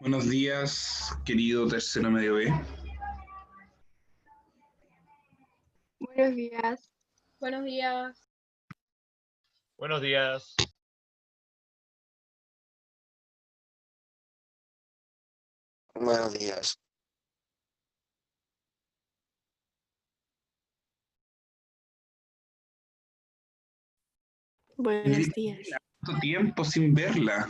Buenos días, querido tercero medio B. Buenos días. Buenos días. Buenos días. Buenos días. Buenos días. Tanto tiempo sin verla.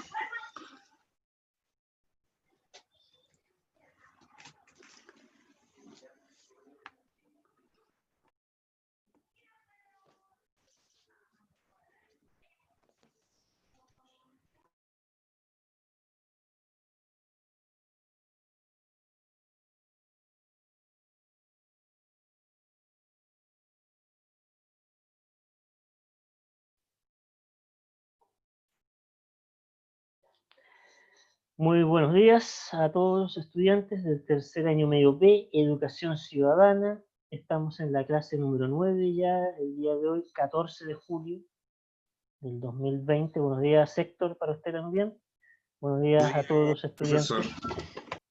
Muy buenos días a todos los estudiantes del tercer año medio B, Educación Ciudadana. Estamos en la clase número 9 ya, el día de hoy, 14 de julio del 2020. Buenos días, Héctor, para usted también. Buenos días a todos los estudiantes. Profesor.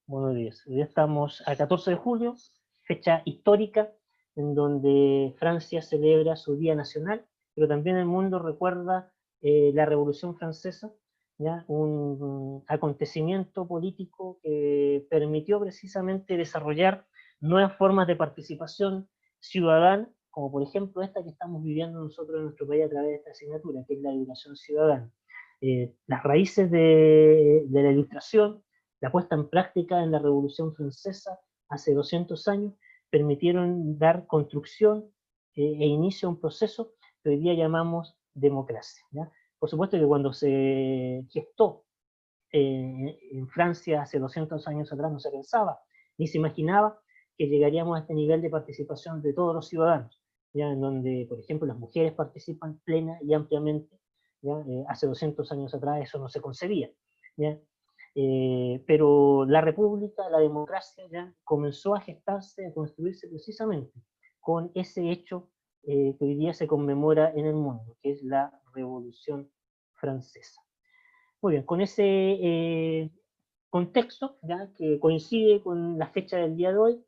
Buenos días. Hoy día estamos a 14 de julio, fecha histórica, en donde Francia celebra su Día Nacional, pero también el mundo recuerda la Revolución Francesa, ¿ya? Un acontecimiento político que permitió precisamente desarrollar nuevas formas de participación ciudadana, como por ejemplo esta que estamos viviendo nosotros en nuestro país a través de esta asignatura, que es la educación ciudadana. Las raíces de la ilustración, la puesta en práctica en la Revolución Francesa hace 200 años, permitieron dar construcción e inicio a un proceso que hoy día llamamos democracia, ¿ya? Por supuesto que cuando se gestó en Francia hace 200 años atrás no se pensaba, ni se imaginaba que llegaríamos a este nivel de participación de todos los ciudadanos, ¿ya? En donde, por ejemplo, las mujeres participan plena y ampliamente, ¿ya? Hace 200 años atrás eso no se concebía, ¿ya? Pero la república, la democracia, ya comenzó a gestarse, a construirse precisamente con ese hecho que hoy día se conmemora en el mundo, que es la Revolución Francesa. Muy bien, con ese contexto, ¿ya? Que coincide con la fecha del día de hoy,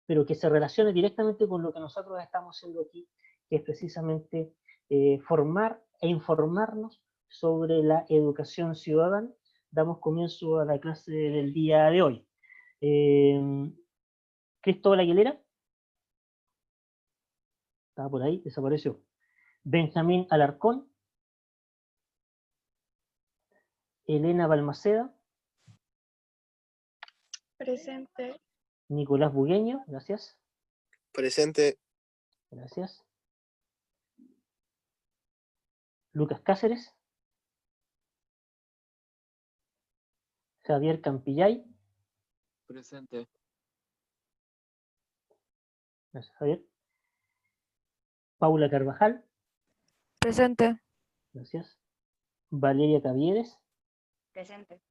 pero que se relaciona directamente con lo que nosotros estamos haciendo aquí, que es precisamente formar e informarnos sobre la educación ciudadana. Damos comienzo a la clase del día de hoy. Cristóbal Aguilera, estaba por ahí, desapareció. Benjamín Alarcón, Elena Balmaceda, Presente. Nicolás Bugueño, gracias. Presente. Gracias. Lucas Cáceres, Javier Campillay. Presente. Gracias, Javier. Paula Carvajal. Presente. Gracias. Valeria Cavieres. Presente.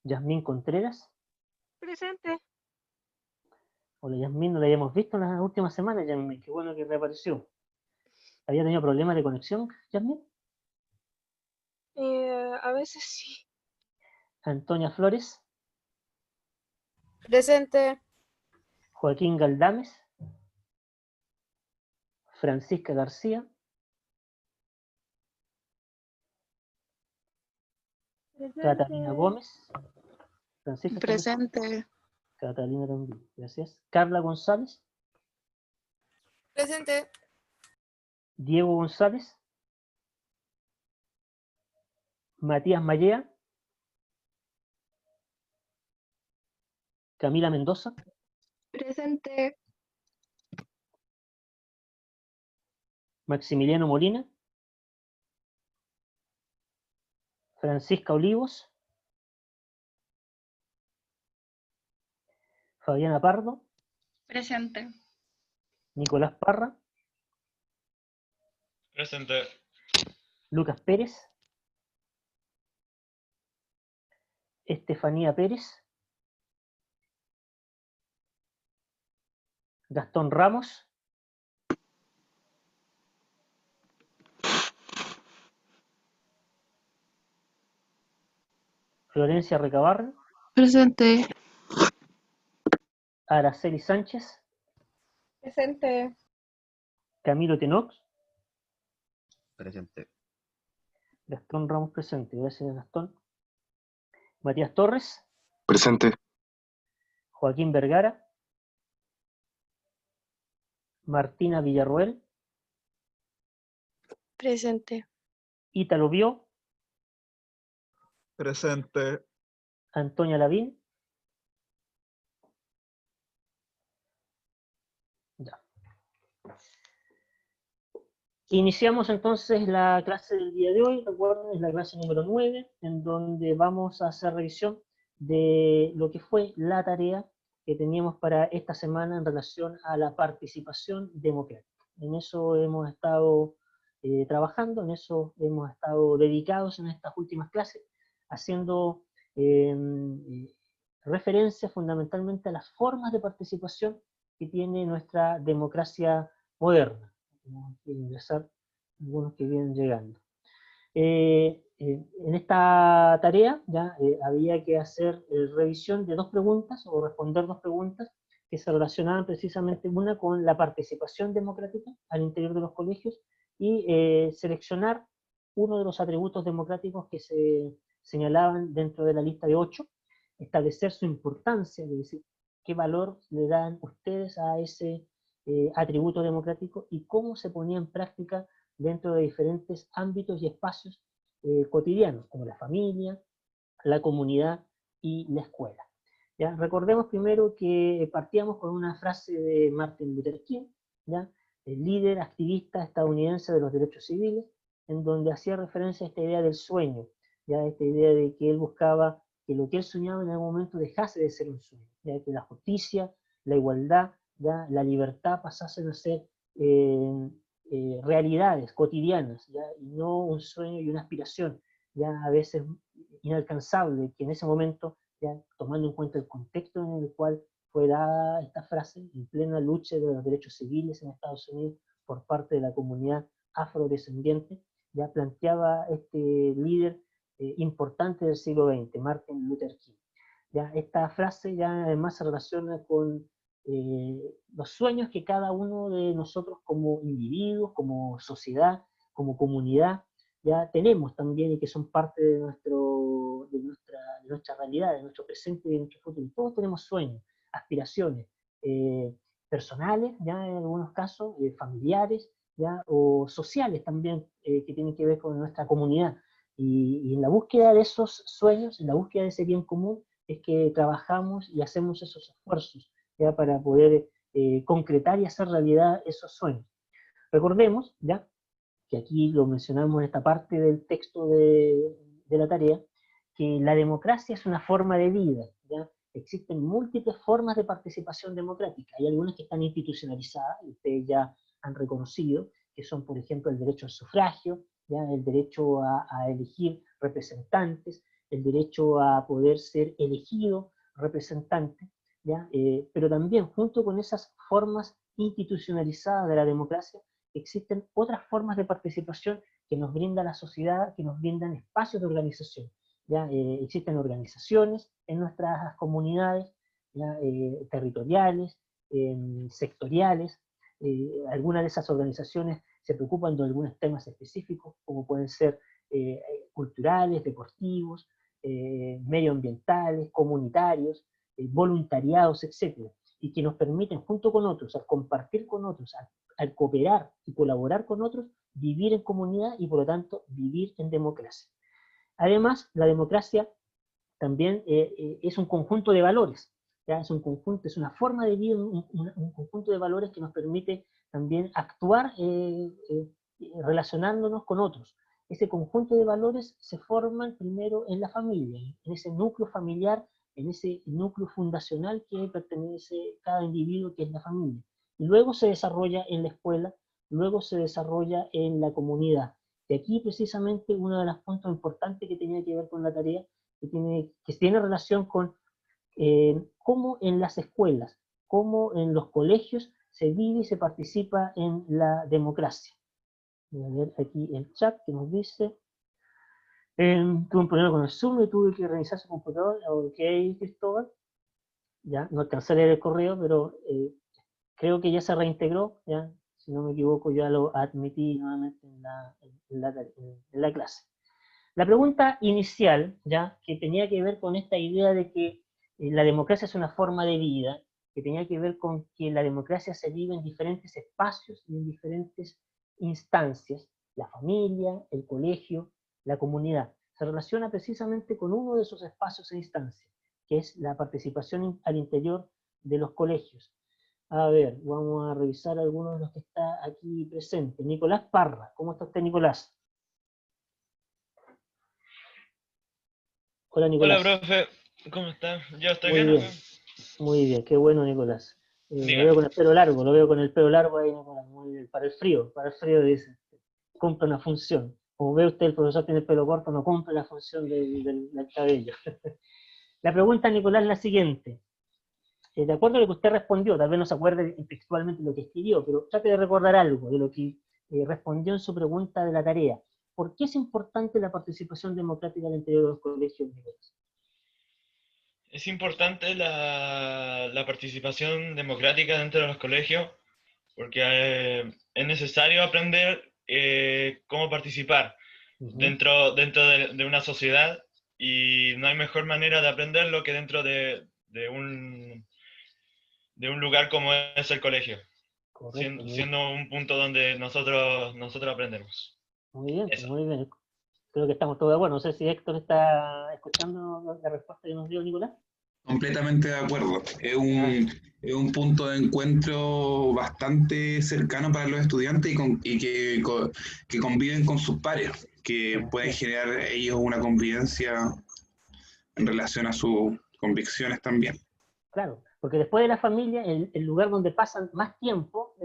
Yasmín Contreras. Presente. Hola Yasmín, no la habíamos visto en las últimas semanas, Yasmín. Qué bueno que reapareció. ¿Había tenido problemas de conexión, Yasmín? A veces sí. Antonia Flores. Presente. Joaquín Galdames. Francisca García. Catalina Gómez. Francisca. Presente. Catalina también, gracias. Carla González. Presente. Diego González. Matías Mallea. Camila Mendoza. Presente. Maximiliano Molina. Francisca Olivos. Fabiana Pardo. Presente. Nicolás Parra. Presente. Lucas Pérez. Estefanía Pérez. Gastón Ramos. Florencia Recabarren, Presente. Araceli Sánchez, Presente. Camilo Tenox, Presente. Gastón Ramos presente, gracias Gastón. Matías Torres, Presente. Joaquín Vergara, Martina Villarroel, Presente. Ítalo Bió, Presente. Antonia Lavín. Ya. Iniciamos entonces la clase del día de hoy. Recuerden, es la clase número 9, en donde vamos a hacer revisión de lo que fue la tarea que teníamos para esta semana en relación a la participación democrática. En eso hemos estado trabajando, en eso hemos estado dedicados en estas últimas clases, haciendo referencia fundamentalmente a las formas de participación que tiene nuestra democracia moderna. Tenemos que ingresar algunos que vienen llegando. En esta tarea ya había que hacer revisión de dos preguntas, o responder dos preguntas, que se relacionaban precisamente una con la participación democrática al interior de los colegios, y seleccionar uno de los atributos democráticos que se señalaban dentro de la lista de 8, establecer su importancia, es decir, qué valor le dan ustedes a ese atributo democrático y cómo se ponía en práctica dentro de diferentes ámbitos y espacios cotidianos, como la familia, la comunidad y la escuela. ¿Ya? Recordemos primero que partíamos con una frase de Martin Luther King, ¿ya? El líder activista estadounidense de los derechos civiles, en donde hacía referencia a esta idea del sueño, ¿ya? Esta idea de que él buscaba que lo que él soñaba en algún momento dejase de ser un sueño, ¿ya? Que la justicia, la igualdad, ¿ya? La libertad pasasen a ser realidades cotidianas, ¿ya? Y no un sueño y una aspiración, ya a veces inalcanzable, que en ese momento, ya tomando en cuenta el contexto en el cual fue dada esta frase, en plena lucha de los derechos civiles en Estados Unidos por parte de la comunidad afrodescendiente, ya planteaba este líder importante del siglo XX, Martin Luther King. Ya, esta frase ya además se relaciona con los sueños que cada uno de nosotros como individuos, como sociedad, como comunidad, ya tenemos también y que son parte de nuestra realidad, de nuestro presente y de nuestro futuro. Todos tenemos sueños, aspiraciones personales, ya en algunos casos, familiares, ya, o sociales también, que tienen que ver con nuestra comunidad. Y en la búsqueda de esos sueños, en la búsqueda de ese bien común, es que trabajamos y hacemos esos esfuerzos, ¿ya? Para poder concretar y hacer realidad esos sueños. Recordemos, ¿ya? Que aquí lo mencionamos en esta parte del texto de la tarea, que la democracia es una forma de vida, ¿ya? Existen múltiples formas de participación democrática, hay algunas que están institucionalizadas, y ustedes ya han reconocido, que son, por ejemplo, el derecho al sufragio, ¿ya? El derecho a elegir representantes, el derecho a poder ser elegido representante, ¿ya? Pero también, junto con esas formas institucionalizadas de la democracia, existen otras formas de participación que nos brinda la sociedad, que nos brindan espacios de organización. ¿Ya? Existen organizaciones en nuestras comunidades, ¿ya? Territoriales, sectoriales. Algunas de esas organizaciones se preocupan de algunos temas específicos, como pueden ser culturales, deportivos, medioambientales, comunitarios, voluntariados, etc. Y que nos permiten, junto con otros, al compartir con otros, al cooperar y colaborar con otros, vivir en comunidad y por lo tanto vivir en democracia. Además, la democracia también es un conjunto de valores, ¿ya? Es un conjunto, es una forma de vivir, un conjunto de valores que nos permite también actuar relacionándonos con otros. Ese conjunto de valores se forman primero en la familia, en ese núcleo familiar, en ese núcleo fundacional que pertenece a cada individuo, que es la familia. Y luego se desarrolla en la escuela, luego se desarrolla en la comunidad. Y aquí precisamente uno de los puntos importantes que tenía que ver con la tarea, que tiene relación con cómo en las escuelas, cómo en los colegios se vive y se participa en la democracia. Voy a ver aquí el chat que nos dice, Tuve un problema con el Zoom y tuve que reiniciar su computador. Ok, Cristóbal. Ya, no alcancé a leer el correo, pero creo que ya se reintegró, ya, si no me equivoco, ya lo admití nuevamente en la clase. La pregunta inicial, ya, que tenía que ver con esta idea de que la democracia es una forma de vida, que tenía que ver con que la democracia se vive en diferentes espacios y en diferentes instancias, la familia, el colegio, la comunidad, se relaciona precisamente con uno de esos espacios e instancias, que es la participación al interior de los colegios. A ver, vamos a revisar algunos de los que está aquí presentes. Nicolás Parra, ¿cómo está usted, Nicolás? Hola, Nicolás. Hola, profe. ¿Cómo está? Yo estoy Muy bien bien, acá. muy bien, qué bueno, Nicolás. Lo Dígame. veo con el pelo largo, lo veo con el pelo largo ahí, Nicolás. Muy bien, para el frío dice. Cumple una función. Como ve usted, el profesor tiene el pelo corto, no cumple la función del cabello. La pregunta, Nicolás, es la siguiente. De acuerdo a lo que usted respondió, tal vez no se acuerde textualmente lo que escribió, pero trate de recordar algo de lo que respondió en su pregunta de la tarea. ¿Por qué es importante la participación democrática al interior de los colegios, Nicolás? Es importante la participación democrática dentro de los colegios porque es necesario aprender cómo participar dentro de una sociedad y no hay mejor manera de aprenderlo que dentro de un lugar como es el colegio, Correcto, siendo un punto donde nosotros aprendemos. muy bien, Eso. muy bien. Creo que estamos todos de acuerdo. No sé si Héctor está escuchando la respuesta que nos dio Nicolás. Completamente de acuerdo. Es un punto de encuentro bastante cercano para los estudiantes que conviven con sus pares, que pueden generar ellos una convivencia en relación a sus convicciones también. Claro, porque después de la familia, el lugar donde pasan más tiempo,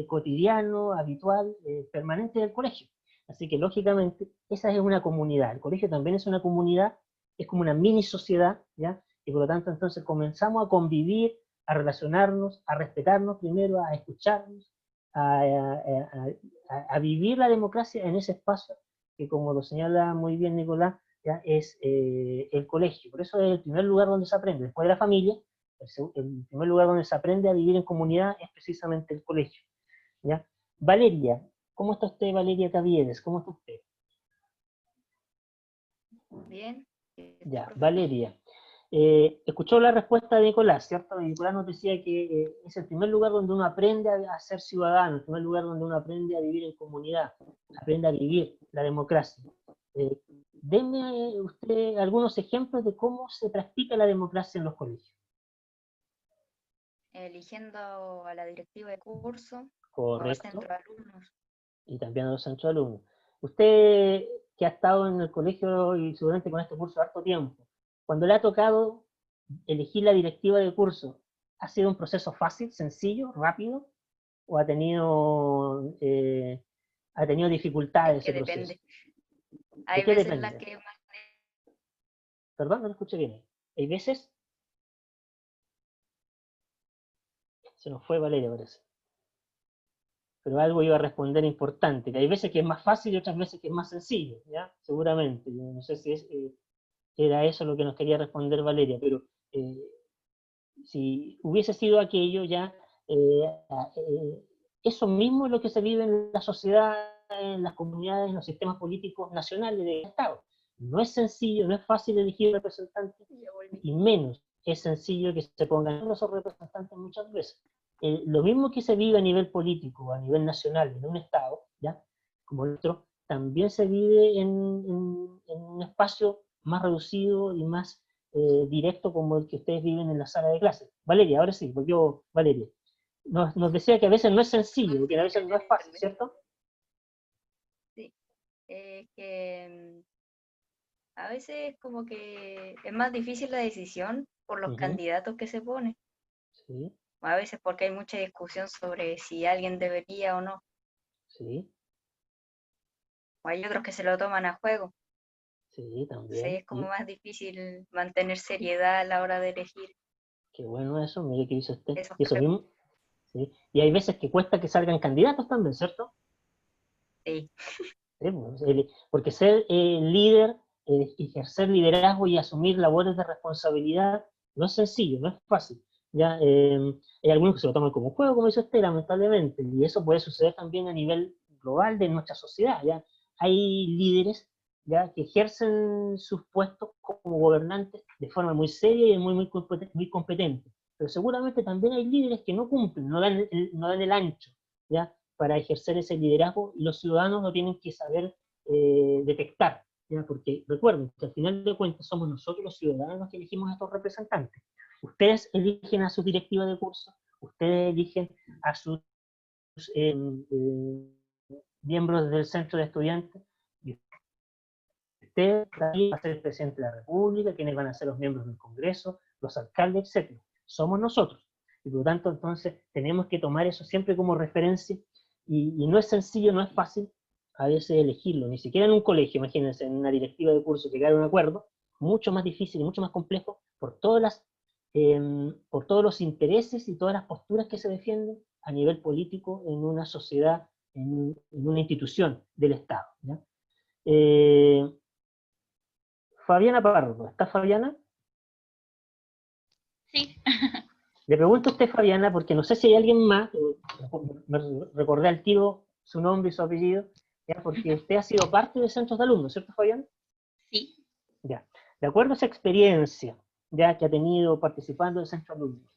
cotidiano, habitual, permanente, es el colegio. Así que, lógicamente, esa es una comunidad. El colegio también es una comunidad, es como una mini sociedad, ¿ya? Y por lo tanto, entonces, comenzamos a convivir, a relacionarnos, a respetarnos primero, a escucharnos, a vivir la democracia en ese espacio, que como lo señala muy bien Nicolás, ¿ya? Es el colegio. Por eso es el primer lugar donde se aprende, después de la familia. El primer lugar donde se aprende a vivir en comunidad es precisamente el colegio, ¿ya? Valeria, ¿cómo está usted, Valeria Caviedes? ¿Cómo está usted? Bien. Ya, Valeria. Escuchó la respuesta de Nicolás, ¿cierto? Nicolás nos decía que es el primer lugar donde uno aprende a ser ciudadano, el primer lugar donde uno aprende a vivir en comunidad, aprende a vivir la democracia. Deme usted algunos ejemplos de cómo se practica la democracia en los colegios. Eligiendo a la directiva de curso, o al Correcto. centro de alumnos. Y también a los centros de alumnos. Usted, que ha estado en el colegio y seguramente con este curso harto tiempo, cuando le ha tocado elegir la directiva de curso, ¿ha sido un proceso fácil, sencillo, rápido? ¿O ha tenido dificultades ese proceso? Depende. Hay ¿De qué veces depende? las que Perdón, no lo escuché bien. ¿Hay veces? Se nos fue Valeria, parece. Pero algo iba a responder importante, que hay veces que es más fácil y otras veces que es más sencillo, ¿ya? Seguramente. Yo no sé si era eso lo que nos quería responder Valeria, pero si hubiese sido aquello ya, eso mismo es lo que se vive en la sociedad, en las comunidades, en los sistemas políticos nacionales del Estado. No es sencillo, no es fácil elegir representantes, y menos es sencillo que se pongan esos representantes muchas veces. Lo mismo que se vive a nivel político, a nivel nacional, en un Estado, ¿ya? Como el otro, también se vive en un espacio más reducido y más directo como el que ustedes viven en la sala de clases. Valeria, ahora sí, volvió Valeria. Nos decía que a veces no es sencillo, que a veces no es fácil, ¿cierto? Sí, que a veces como que es más difícil la decisión por los candidatos que se ponen. Sí. A veces porque hay mucha discusión sobre si alguien debería o no. Sí. O hay otros que se lo toman a juego. Sí, también. Sí, es como más difícil mantener seriedad a la hora de elegir. Qué bueno eso, mire que dice usted. Eso Y eso mismo. Sí. Y hay veces que cuesta que salgan candidatos también, ¿cierto? Sí. Pues, porque ser líder, ejercer liderazgo y asumir labores de responsabilidad no es sencillo, no es fácil. ¿Ya? Hay algunos que se lo toman como un juego, como dice usted, lamentablemente, y eso puede suceder también a nivel global de nuestra sociedad. ¿Ya? Hay líderes, ¿ya?, que ejercen sus puestos como gobernantes de forma muy seria y muy competente, pero seguramente también hay líderes que no cumplen, no dan el ancho, ¿ya?, para ejercer ese liderazgo, y los ciudadanos lo tienen que saber detectar, ¿ya? Porque recuerden que al final de cuentas somos nosotros los ciudadanos los que elegimos a estos representantes. Ustedes eligen a sus directivas de curso, ustedes eligen a sus eh, miembros del centro de estudiantes, y usted va a ser el presidente de la República, quienes van a ser los miembros del Congreso, los alcaldes, etc. Somos nosotros. Y por lo tanto, entonces, tenemos que tomar eso siempre como referencia, y no es sencillo, no es fácil a veces elegirlo, ni siquiera en un colegio, imagínense, en una directiva de curso, llegar a un acuerdo, mucho más difícil y mucho más complejo por por todos los intereses y todas las posturas que se defienden a nivel político en una sociedad, en una institución del Estado, ¿ya? Fabiana Pardo, ¿está Fabiana? Sí. Le pregunto a usted, Fabiana, porque no sé si hay alguien más, me recordé al tiro su nombre y su apellido, ¿ya? Porque usted ha sido parte de centros de alumnos, ¿cierto, Fabiana? Sí. Ya. De acuerdo a esa experiencia, ya, que ha tenido participando en centro de alumnos,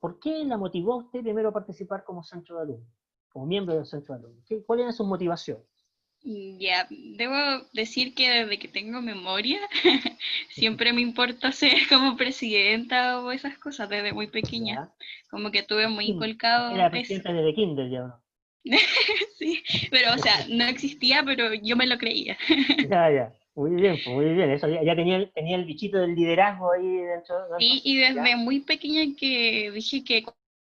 ¿por qué la motivó a usted primero a participar como centro de alumnos, como miembro del centro de alumnos? ¿Cuál era su motivación? Ya, debo decir que desde que tengo memoria, siempre me importa ser como presidenta o esas cosas desde muy pequeña. Ya. Como que tuve muy Usted inculcado era eso. presidenta desde kinder, ¿ya o no? Sí, pero o sea, no existía, pero yo me lo creía. Ya, ya. Muy bien, pues muy bien. Eso ya tenía el bichito del liderazgo ahí dentro. Sí, y desde ¿Ya? muy pequeña que dije que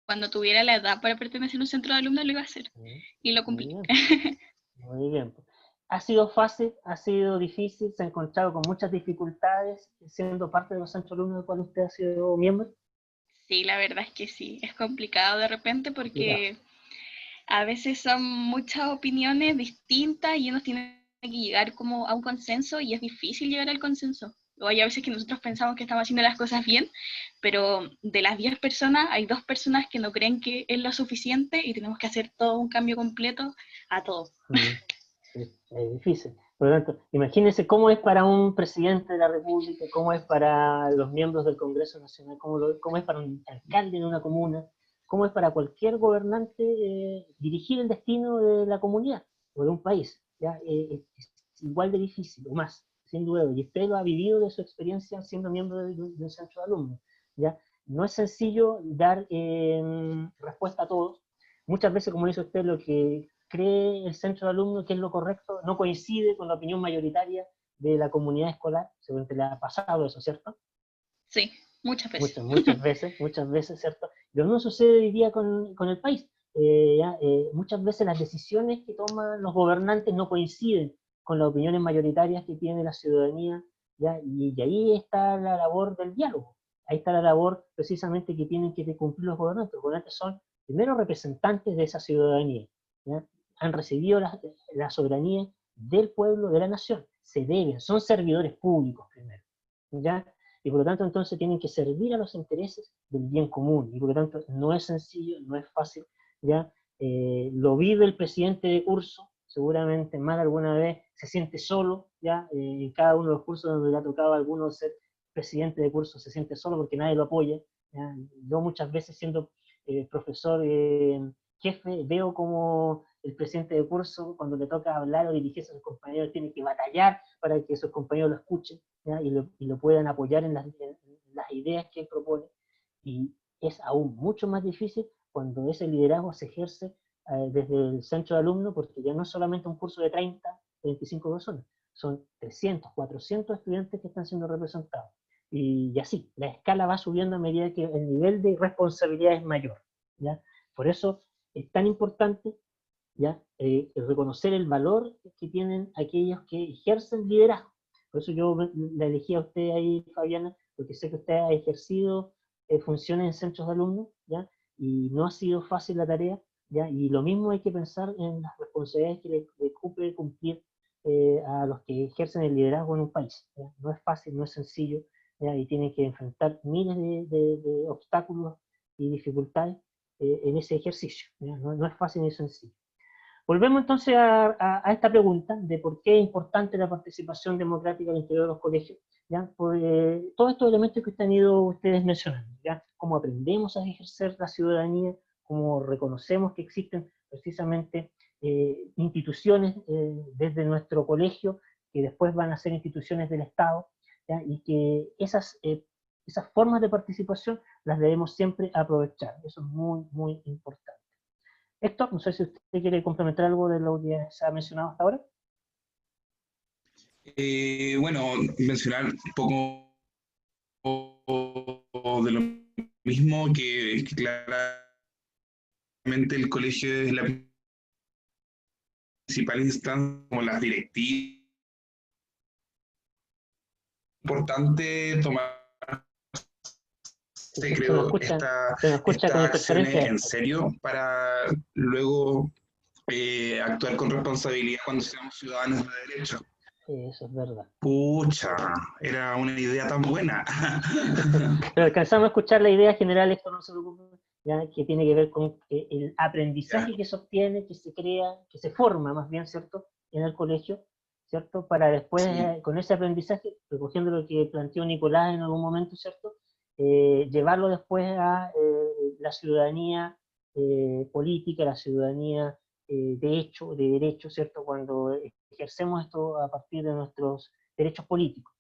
cuando tuviera la edad para pertenecer a un centro de alumnos lo iba a hacer. Y lo Muy cumplí. bien. Muy bien. ¿Ha sido fácil? ¿Ha sido difícil? ¿Se ha encontrado con muchas dificultades siendo parte de los centros alumnos del cual usted ha sido miembro? Sí, la verdad es que sí. Es complicado de repente Complicado. porque a veces son muchas opiniones distintas y uno tiene que llegar como a un consenso y es difícil llegar al consenso. O hay a veces que nosotros pensamos que estamos haciendo las cosas bien, pero de las 10 personas hay 2 personas que no creen que es lo suficiente y tenemos que hacer todo un cambio completo a todo. Es difícil. Por lo tanto, imagínense cómo es para un presidente de la República, cómo es para los miembros del Congreso Nacional, cómo es para un alcalde de una comuna, cómo es para cualquier gobernante dirigir el destino de la comunidad o de un país. ¿Ya? Es igual de difícil, o más, sin duda. Y usted lo ha vivido de su experiencia siendo miembro de un centro de alumnos. ¿Ya? No es sencillo dar respuesta a todos. Muchas veces, como dice usted, lo que cree el centro de alumnos que es lo correcto no coincide con la opinión mayoritaria de la comunidad escolar. Seguramente le ha pasado eso, ¿cierto? Sí, muchas veces. Muchas veces, ¿cierto? Lo mismo sucede hoy día con el país. Muchas veces las decisiones que toman los gobernantes no coinciden con las opiniones mayoritarias que tiene la ciudadanía, ¿ya? Y ahí está la labor del diálogo. Ahí está la labor precisamente que tienen que cumplir los gobernantes. Los gobernantes son primero representantes de esa ciudadanía, ¿ya? Han recibido la soberanía del pueblo, de la nación. Se deben, son servidores públicos primero, ¿ya? Y por lo tanto entonces tienen que servir a los intereses del bien común, y por lo tanto no es sencillo, no es fácil, ¿ya? Lo vive el presidente de curso, seguramente más de alguna vez se siente solo, ¿ya? En cada uno de los cursos donde le ha tocado a alguno ser presidente de curso se siente solo porque nadie lo apoya, ¿ya? Yo muchas veces siendo profesor jefe, veo como el presidente de curso, cuando le toca hablar o dirigirse a sus compañeros, tiene que batallar para que sus compañeros lo escuchen, ¿ya? Y lo puedan apoyar en las ideas que él propone. Y es aún mucho más difícil cuando ese liderazgo se ejerce desde el centro de alumnos, porque ya no es solamente un curso de 30, 25 personas, son 300, 400 estudiantes que están siendo representados. Y así, la escala va subiendo a medida que el nivel de responsabilidad es mayor, ¿ya? Por eso es tan importante, ¿ya? Reconocer el valor que tienen aquellos que ejercen liderazgo. Por eso yo la elegí a usted ahí, Fabiana, porque sé que usted ha ejercido funciones en centros de alumnos, ¿ya? Y no ha sido fácil la tarea ¿ya? Y lo mismo hay que pensar en las responsabilidades que le cumplen cumplir a los que ejercen el liderazgo en un país, ¿ya? No es fácil, no es sencillo, ¿ya? Y tienen que enfrentar miles de obstáculos y dificultades en ese ejercicio, ¿ya? No es fácil ni sencillo. Volvemos entonces a esta pregunta de por qué es importante la participación democrática al interior de los colegios, ¿ya? Por todos estos elementos que han ido ustedes mencionando, ¿ya? Cómo aprendemos a ejercer la ciudadanía, cómo reconocemos que existen precisamente instituciones desde nuestro colegio que después van a ser instituciones del Estado, ¿ya? Y que esas formas de participación las debemos siempre aprovechar. Eso es muy, muy importante. Héctor, no sé si usted quiere complementar algo de lo que se ha mencionado hasta ahora. Bueno, mencionar un poco de lo mismo, que claramente el colegio es la principal instancia, como las directivas. Se Importante nos creo, escucha con estas acciones interferencia. en serio para luego actuar con responsabilidad cuando seamos ciudadanos de derecho. Eso es verdad. Pucha, era una idea tan buena. Pero alcanzamos a escuchar la idea general, esto no se preocupe, ¿ya? Que tiene que ver con el aprendizaje que se obtiene, que se crea, que se forma más bien, ¿cierto?, en el colegio, ¿cierto? Para después, Sí. Con ese aprendizaje, recogiendo lo que planteó Nicolás en algún momento, ¿cierto?, llevarlo después a la ciudadanía política, la ciudadanía de derecho, ¿cierto?, cuando ejercemos esto a partir de nuestros derechos políticos.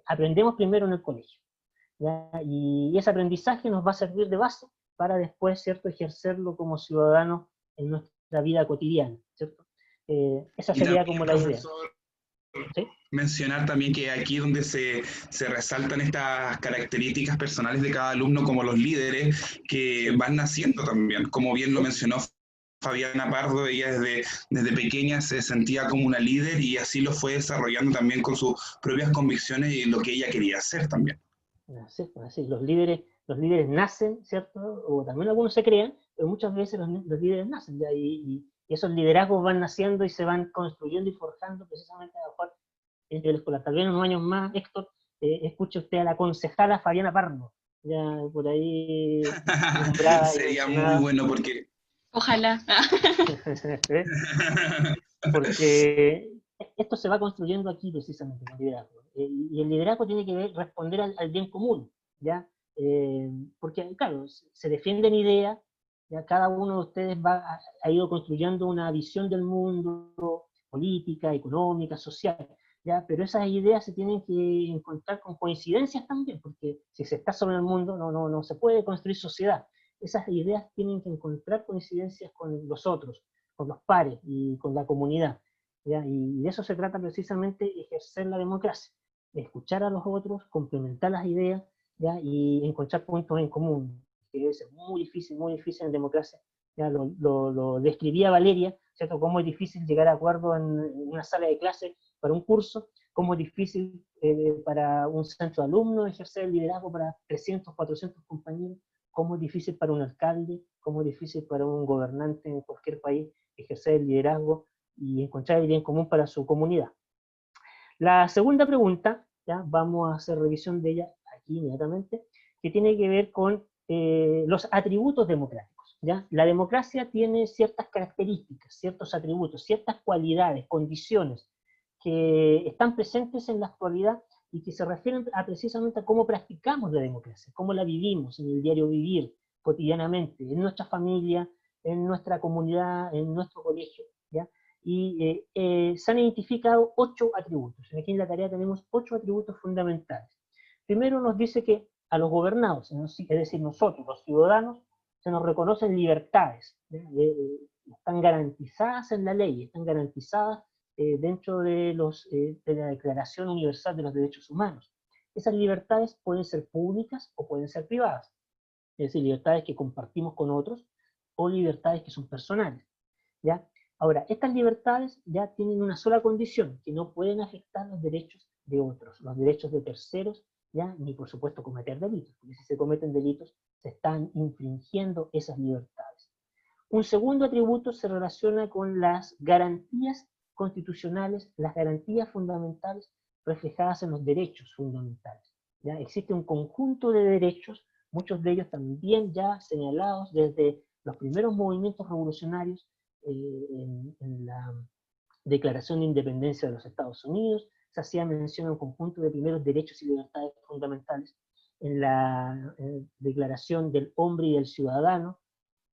Aprendemos primero en el colegio, ¿ya? Y ese aprendizaje nos va a servir de base para después, ¿cierto?, ejercerlo como ciudadanos en nuestra vida cotidiana, ¿cierto? Esa Y sería también, como la idea. profesor, ¿Sí? mencionar también que aquí donde se resaltan estas características personales de cada alumno, como los líderes que Sí. van naciendo también, como bien lo Sí. mencionó Fabiana Pardo. Ella desde pequeña se sentía como una líder y así lo fue desarrollando también con sus propias convicciones y lo que ella quería hacer también. Así, los líderes nacen, ¿cierto? O también algunos se crean, pero muchas veces los líderes nacen, ¿ya? Y esos liderazgos van naciendo y se van construyendo y forjando precisamente a lo mejor en el escolar. Tal vez en unos años más, Héctor, escuche usted a la concejala Fabiana Pardo, ya por ahí nombrada y Sería muy mencionada. bueno porque... Ojalá. Porque esto se va construyendo aquí precisamente con liderazgo. Y el liderazgo tiene que responder al bien común, ¿ya? Porque, claro, se defienden ideas, ya cada uno de ustedes ha ido construyendo una visión del mundo, política, económica, social, ¿ya? Pero esas ideas se tienen que encontrar con coincidencias también, porque si se está sobre el mundo no se puede construir sociedad. Esas ideas tienen que encontrar coincidencias con los otros, con los pares y con la comunidad, ¿ya? Y de eso se trata precisamente, ejercer la democracia, escuchar a los otros, complementar las ideas, ¿ya? Y encontrar puntos en común, que es muy difícil en democracia. Ya lo describía Valeria, ¿cierto? Cómo es difícil llegar a acuerdo en una sala de clase para un curso, cómo es difícil para un centro de alumnos ejercer el liderazgo para 300, 400 compañeros, cómo es difícil para un alcalde, cómo es difícil para un gobernante en cualquier país ejercer el liderazgo y encontrar el bien común para su comunidad. La segunda pregunta, ya vamos a hacer revisión de ella aquí inmediatamente, que tiene que ver con los atributos democráticos, ¿ya? La democracia tiene ciertas características, ciertos atributos, ciertas cualidades, condiciones que están presentes en la actualidad y que se refieren precisamente a cómo practicamos la democracia, cómo la vivimos en el diario vivir, cotidianamente, en nuestra familia, en nuestra comunidad, en nuestro colegio, ¿ya? Y se han identificado 8 atributos. Aquí en la tarea tenemos 8 atributos fundamentales. Primero nos dice que a los gobernados, es decir, nosotros, los ciudadanos, se nos reconocen libertades, están garantizadas en la ley, están garantizadas dentro de la Declaración Universal de los Derechos Humanos. Esas libertades pueden ser públicas o pueden ser privadas, es decir, libertades que compartimos con otros o libertades que son personales, ¿ya? Ahora, estas libertades ya tienen una sola condición, que no pueden afectar los derechos de otros, los derechos de terceros, ¿ya? Ni por supuesto cometer delitos, porque si se cometen delitos se están infringiendo esas libertades. Un segundo atributo se relaciona con las garantías constitucionales, las garantías fundamentales reflejadas en los derechos fundamentales. ¿Ya? Existe un conjunto de derechos, muchos de ellos también ya señalados desde los primeros movimientos revolucionarios en la Declaración de Independencia de los Estados Unidos, se hacía mención a un conjunto de primeros derechos y libertades fundamentales en la Declaración del Hombre y del Ciudadano,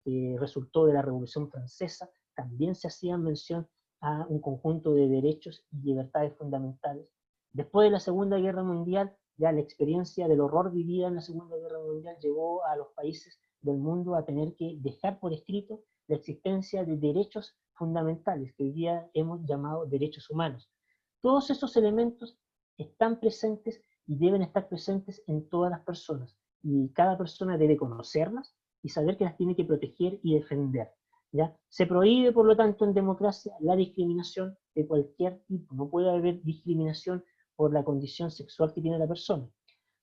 que resultó de la Revolución Francesa, también se hacía mención a un conjunto de derechos y libertades fundamentales. Después de la Segunda Guerra Mundial, ya la experiencia del horror vivida en la Segunda Guerra Mundial llevó a los países del mundo a tener que dejar por escrito la existencia de derechos fundamentales, que hoy día hemos llamado derechos humanos. Todos esos elementos están presentes y deben estar presentes en todas las personas, y cada persona debe conocerlas y saber que las tiene que proteger y defender. ¿Ya? Se prohíbe, por lo tanto, en democracia la discriminación de cualquier tipo. No puede haber discriminación por la condición sexual que tiene la persona.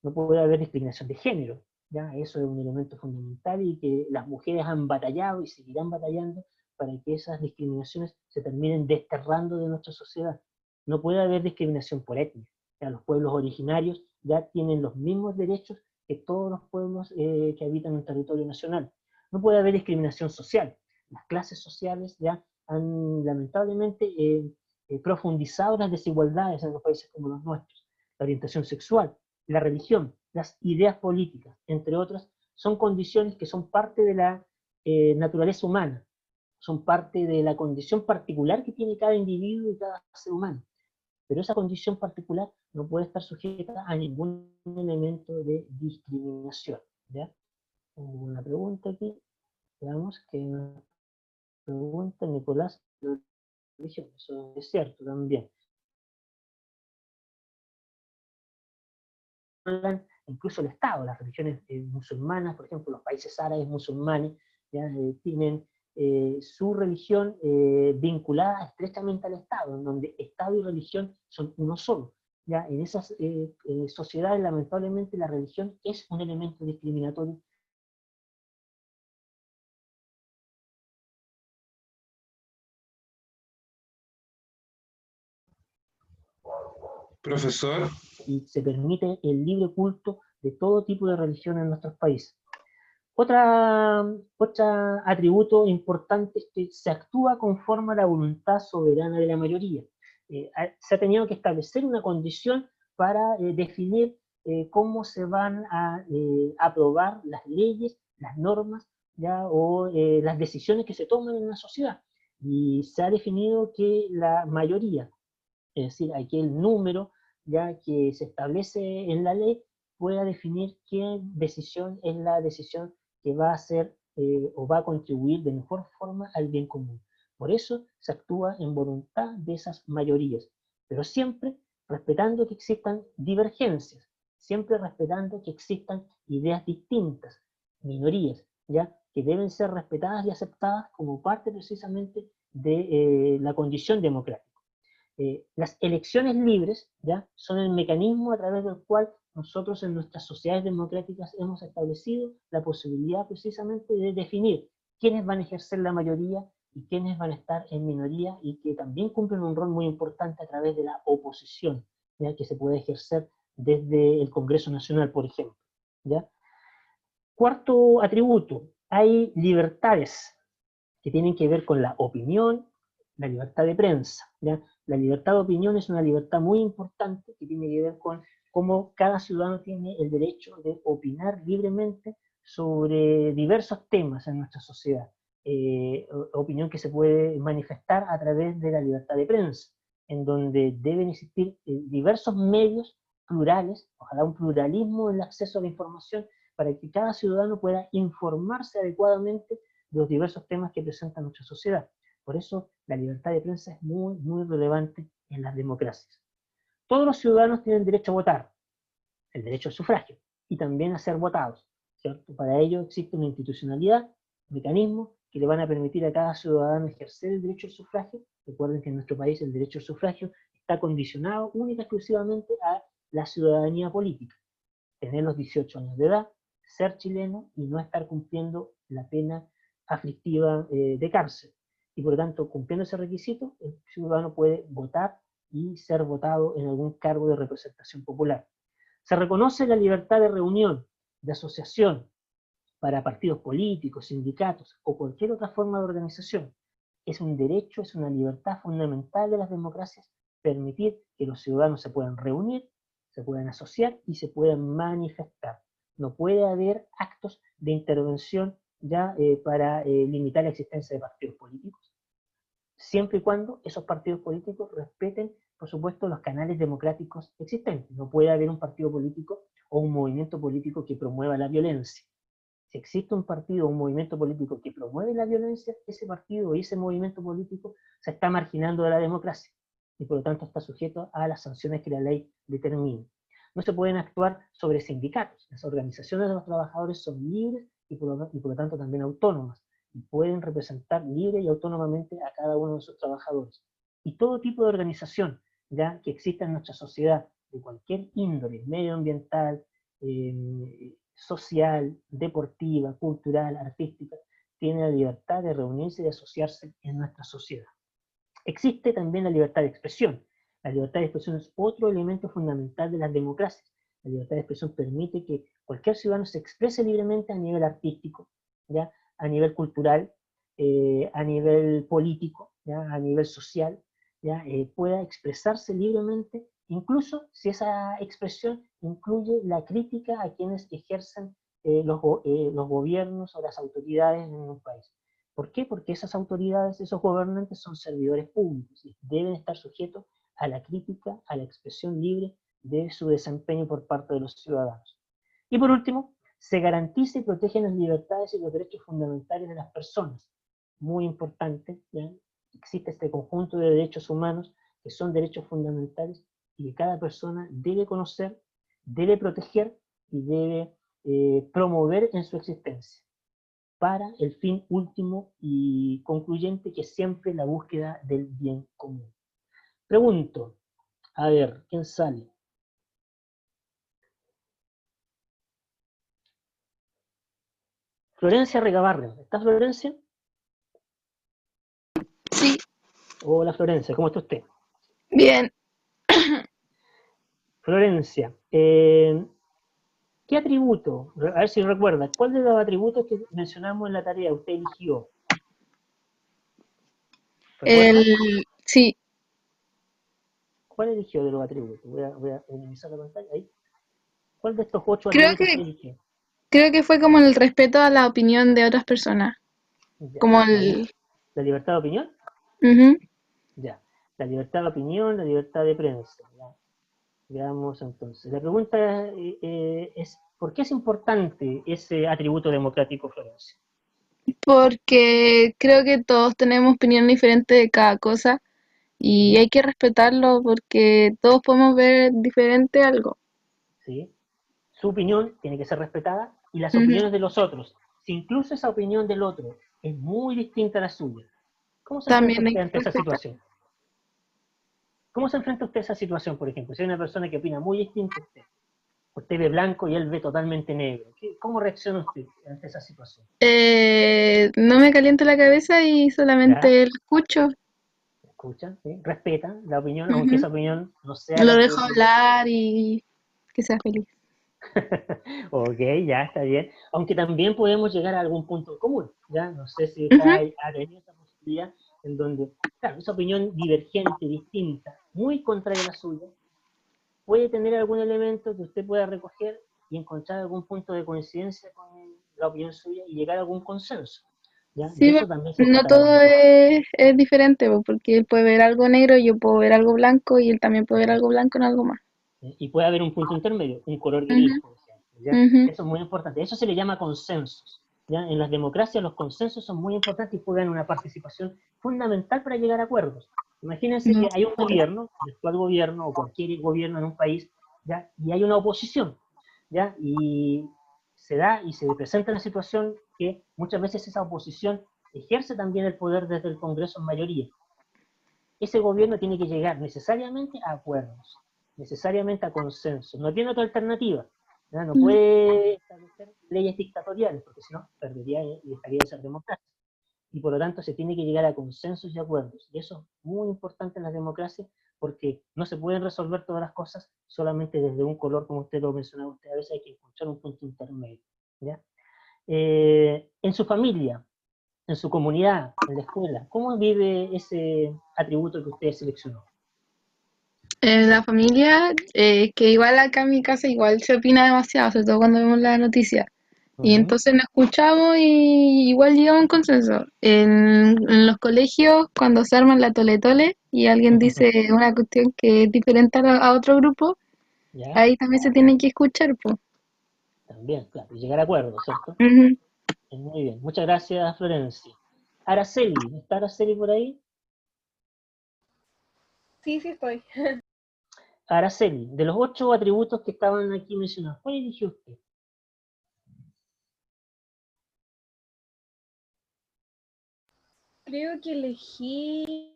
No puede haber discriminación de género. ¿Ya? Eso es un elemento fundamental y que las mujeres han batallado y seguirán batallando para que esas discriminaciones se terminen desterrando de nuestra sociedad. No puede haber discriminación por etnia. ¿Ya? Los pueblos originarios ya tienen los mismos derechos que todos los pueblos que habitan en el territorio nacional. No puede haber discriminación social. Las clases sociales ya han lamentablemente profundizado las desigualdades en los países como los nuestros. La orientación sexual, la religión, las ideas políticas, entre otras, son condiciones que son parte de la naturaleza humana, son parte de la condición particular que tiene cada individuo y cada ser humano. Pero esa condición particular no puede estar sujeta a ningún elemento de discriminación. ¿Ya? Tengo una pregunta aquí, veamos que nos pregunta Nicolás de religión, eso es cierto también. Incluso el Estado, las religiones musulmanas, por ejemplo, los países árabes musulmanes, ¿ya? Tienen su religión vinculada estrechamente al Estado, en donde Estado y religión son uno solo. ¿Ya? En esas sociedades, lamentablemente, la religión es un elemento discriminatorio. Profesor, Y se permite el libre culto de todo tipo de religión en nuestros países. Otro atributo importante es que se actúa conforme a la voluntad soberana de la mayoría. Se ha tenido que establecer una condición para definir cómo se van a aprobar las leyes, las normas, ¿ya? O las decisiones que se toman en una sociedad. Y se ha definido que la mayoría, es decir, aquel número ya que se establece en la ley, pueda definir qué decisión es la decisión que va a hacer o va a contribuir de mejor forma al bien común. Por eso se actúa en voluntad de esas mayorías, pero siempre respetando que existan divergencias, siempre respetando que existan ideas distintas, minorías, ¿ya? Que deben ser respetadas y aceptadas como parte precisamente de la condición democrática. Las elecciones libres, ¿ya? Son el mecanismo a través del cual nosotros en nuestras sociedades democráticas hemos establecido la posibilidad precisamente de definir quiénes van a ejercer la mayoría y quiénes van a estar en minoría, y que también cumplen un rol muy importante a través de la oposición, ¿ya? Que se puede ejercer desde el Congreso Nacional, por ejemplo. ¿Ya? Cuarto atributo, hay libertades que tienen que ver con la opinión, la libertad de prensa. ¿Ya? La libertad de opinión es una libertad muy importante que tiene que ver con cómo cada ciudadano tiene el derecho de opinar libremente sobre diversos temas en nuestra sociedad. Opinión que se puede manifestar a través de la libertad de prensa, en donde deben existir diversos medios plurales, ojalá un pluralismo en el acceso a la información, para que cada ciudadano pueda informarse adecuadamente de los diversos temas que presenta nuestra sociedad. Por eso la libertad de prensa es muy, muy relevante en las democracias. Todos los ciudadanos tienen derecho a votar, el derecho al sufragio, y también a ser votados, ¿cierto? Para ello existe una institucionalidad, mecanismos que le van a permitir a cada ciudadano ejercer el derecho al sufragio. Recuerden que en nuestro país el derecho al sufragio está condicionado única y exclusivamente a la ciudadanía política. Tener los 18 años de edad, ser chileno y no estar cumpliendo la pena aflictiva de cárcel. Y por lo tanto, cumpliendo ese requisito, el ciudadano puede votar y ser votado en algún cargo de representación popular. Se reconoce la libertad de reunión, de asociación, para partidos políticos, sindicatos o cualquier otra forma de organización. Es un derecho, es una libertad fundamental de las democracias permitir que los ciudadanos se puedan reunir, se puedan asociar y se puedan manifestar. No puede haber actos de intervención ya para limitar la existencia de partidos políticos, siempre y cuando esos partidos políticos respeten, por supuesto, los canales democráticos existentes. No puede haber un partido político o un movimiento político que promueva la violencia. Si existe un partido o un movimiento político que promueve la violencia, ese partido y ese movimiento político se está marginando de la democracia y por lo tanto está sujeto a las sanciones que la ley determine. No se pueden actuar sobre sindicatos. Las organizaciones de los trabajadores son libres y por lo tanto también autónomas y pueden representar libre y autónomamente a cada uno de sus trabajadores. Y todo tipo de organización ya que exista en nuestra sociedad, de cualquier índole, medioambiental, social, deportiva, cultural, artística, tiene la libertad de reunirse y de asociarse en nuestra sociedad. Existe también la libertad de expresión. La libertad de expresión es otro elemento fundamental de las democracias. La libertad de expresión permite que cualquier ciudadano se exprese libremente a nivel artístico, ¿ya? A nivel cultural, a nivel político, ¿ya? A nivel social, ¿ya? Pueda expresarse libremente, incluso si esa expresión incluye la crítica a quienes ejercen los gobiernos o las autoridades en un país. ¿Por qué? Porque esas autoridades, esos gobernantes son servidores públicos y deben estar sujetos a la crítica, a la expresión libre de su desempeño por parte de los ciudadanos. Y por último, se garantiza y protegen las libertades y los derechos fundamentales de las personas. Muy importante, ¿ya? Existe este conjunto de derechos humanos que son derechos fundamentales y que cada persona debe conocer, debe proteger y debe promover en su existencia, para el fin último y concluyente que es siempre la búsqueda del bien común. Pregunto, a ver, ¿quién sale? Florencia Regabarren, ¿está Florencia? Sí, Hola Florencia, ¿cómo está usted? bien. Florencia, ¿qué atributo, a ver si recuerda, cuál de los atributos que mencionamos en la tarea usted eligió? ¿Recuerda? Sí, ¿Cuál eligió de los atributos? Voy a minimizar la pantalla ahí. ¿Cuál de estos 8 creo atributos usted que, eligió? creo que fue como el respeto a la opinión de otras personas. Ya, Como el... ¿la libertad de opinión? Ujú. Ya. La libertad de opinión, la libertad de prensa. ¿Ya? Veamos entonces. La pregunta es, ¿por qué es importante ese atributo democrático, Florencia? Porque creo que todos tenemos opinión diferente de cada cosa y hay que respetarlo porque todos podemos ver diferente algo. ¿Sí? Su opinión tiene que ser respetada y las Ujú. opiniones de los otros. Si incluso esa opinión del otro es muy distinta a la suya, ¿cómo se enfrenta También hay usted que ante esa respetar. situación? ¿Cómo se enfrenta usted a esa situación, por ejemplo? Si hay una persona que opina muy distinto a usted, usted ve blanco y él ve totalmente negro, ¿cómo reacciona usted ante esa situación? No me caliento la cabeza y ¿Ya? solamente lo escucho. Escucha, ¿sí? Respeta la opinión, aunque Ujú. esa opinión no sea Lo la dejo que... hablar y que sea feliz. Ok, ya está bien. Aunque también podemos llegar a algún punto en común, ¿ya? No sé si Ujú. ha tenido esa posibilidad en donde, claro, esa opinión divergente, distinta, muy contraria a la suya, puede tener algún elemento que usted pueda recoger y encontrar algún punto de coincidencia con la opinión suya y llegar a algún consenso, ¿ya? De Sí, eso también se no trata la todo democracia. es diferente, porque él puede ver algo negro, yo puedo ver algo blanco y él también puede ver algo blanco en algo más. Y puede haber un punto intermedio, un color Ujú, gris, por ejemplo, ¿ya? ujú, Eso es muy importante. Eso se le llama consensos, ¿ya? En las democracias los consensos son muy importantes y juegan una participación fundamental para llegar a acuerdos. Imagínense que hay un gobierno, el actual gobierno o cualquier gobierno en un país, ¿ya? Y hay una oposición, ¿ya? Y se da y se presenta una situación que muchas veces esa oposición ejerce también el poder desde el Congreso en mayoría. Ese gobierno tiene que llegar necesariamente a acuerdos, necesariamente a consenso. No tiene otra alternativa. ¿Ya? No ujú. puede establecer leyes dictatoriales, porque si no, perdería y dejaría de ser democracia. y por lo tanto se tiene que llegar a consensos y acuerdos. Y eso es muy importante en las democracias, porque no se pueden resolver todas las cosas solamente desde un color, como usted lo mencionaba, a veces hay que encontrar un punto intermedio, ¿ya? En su familia, en su comunidad, en la escuela, ¿cómo vive ese atributo que usted seleccionó? En la familia, que igual acá en mi casa igual se opina demasiado, sobre todo cuando vemos la noticia. Y entonces nos escuchamos y igual llegamos a un consenso. En los colegios, cuando se arman la tole-tole y alguien dice una cuestión que es diferente a otro grupo, ¿Ya? ahí también se tiene que escuchar, pues. También, claro, y llegar a acuerdos, ¿cierto? Ujú. Muy bien, muchas gracias, Florencia. Araceli, ¿está Araceli por ahí? Sí, sí estoy. Araceli, de los 8 atributos que estaban aquí mencionados, ¿cuál eligió usted? Creo que elegí...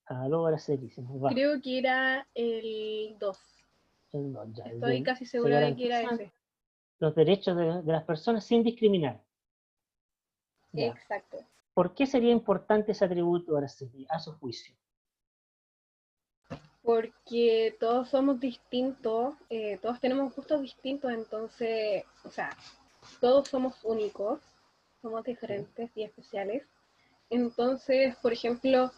Aló, Araceli, se nos va. Creo que era el 2. No, ya, Estoy casi se segura de que era garantizan ese. los derechos de las personas sin discriminar. Ya. Exacto. ¿Por qué sería importante ese atributo, Araceli, a su juicio? Porque todos somos distintos, todos tenemos gustos distintos, entonces, o sea, todos somos únicos, somos diferentes y especiales. Entonces, por ejemplo,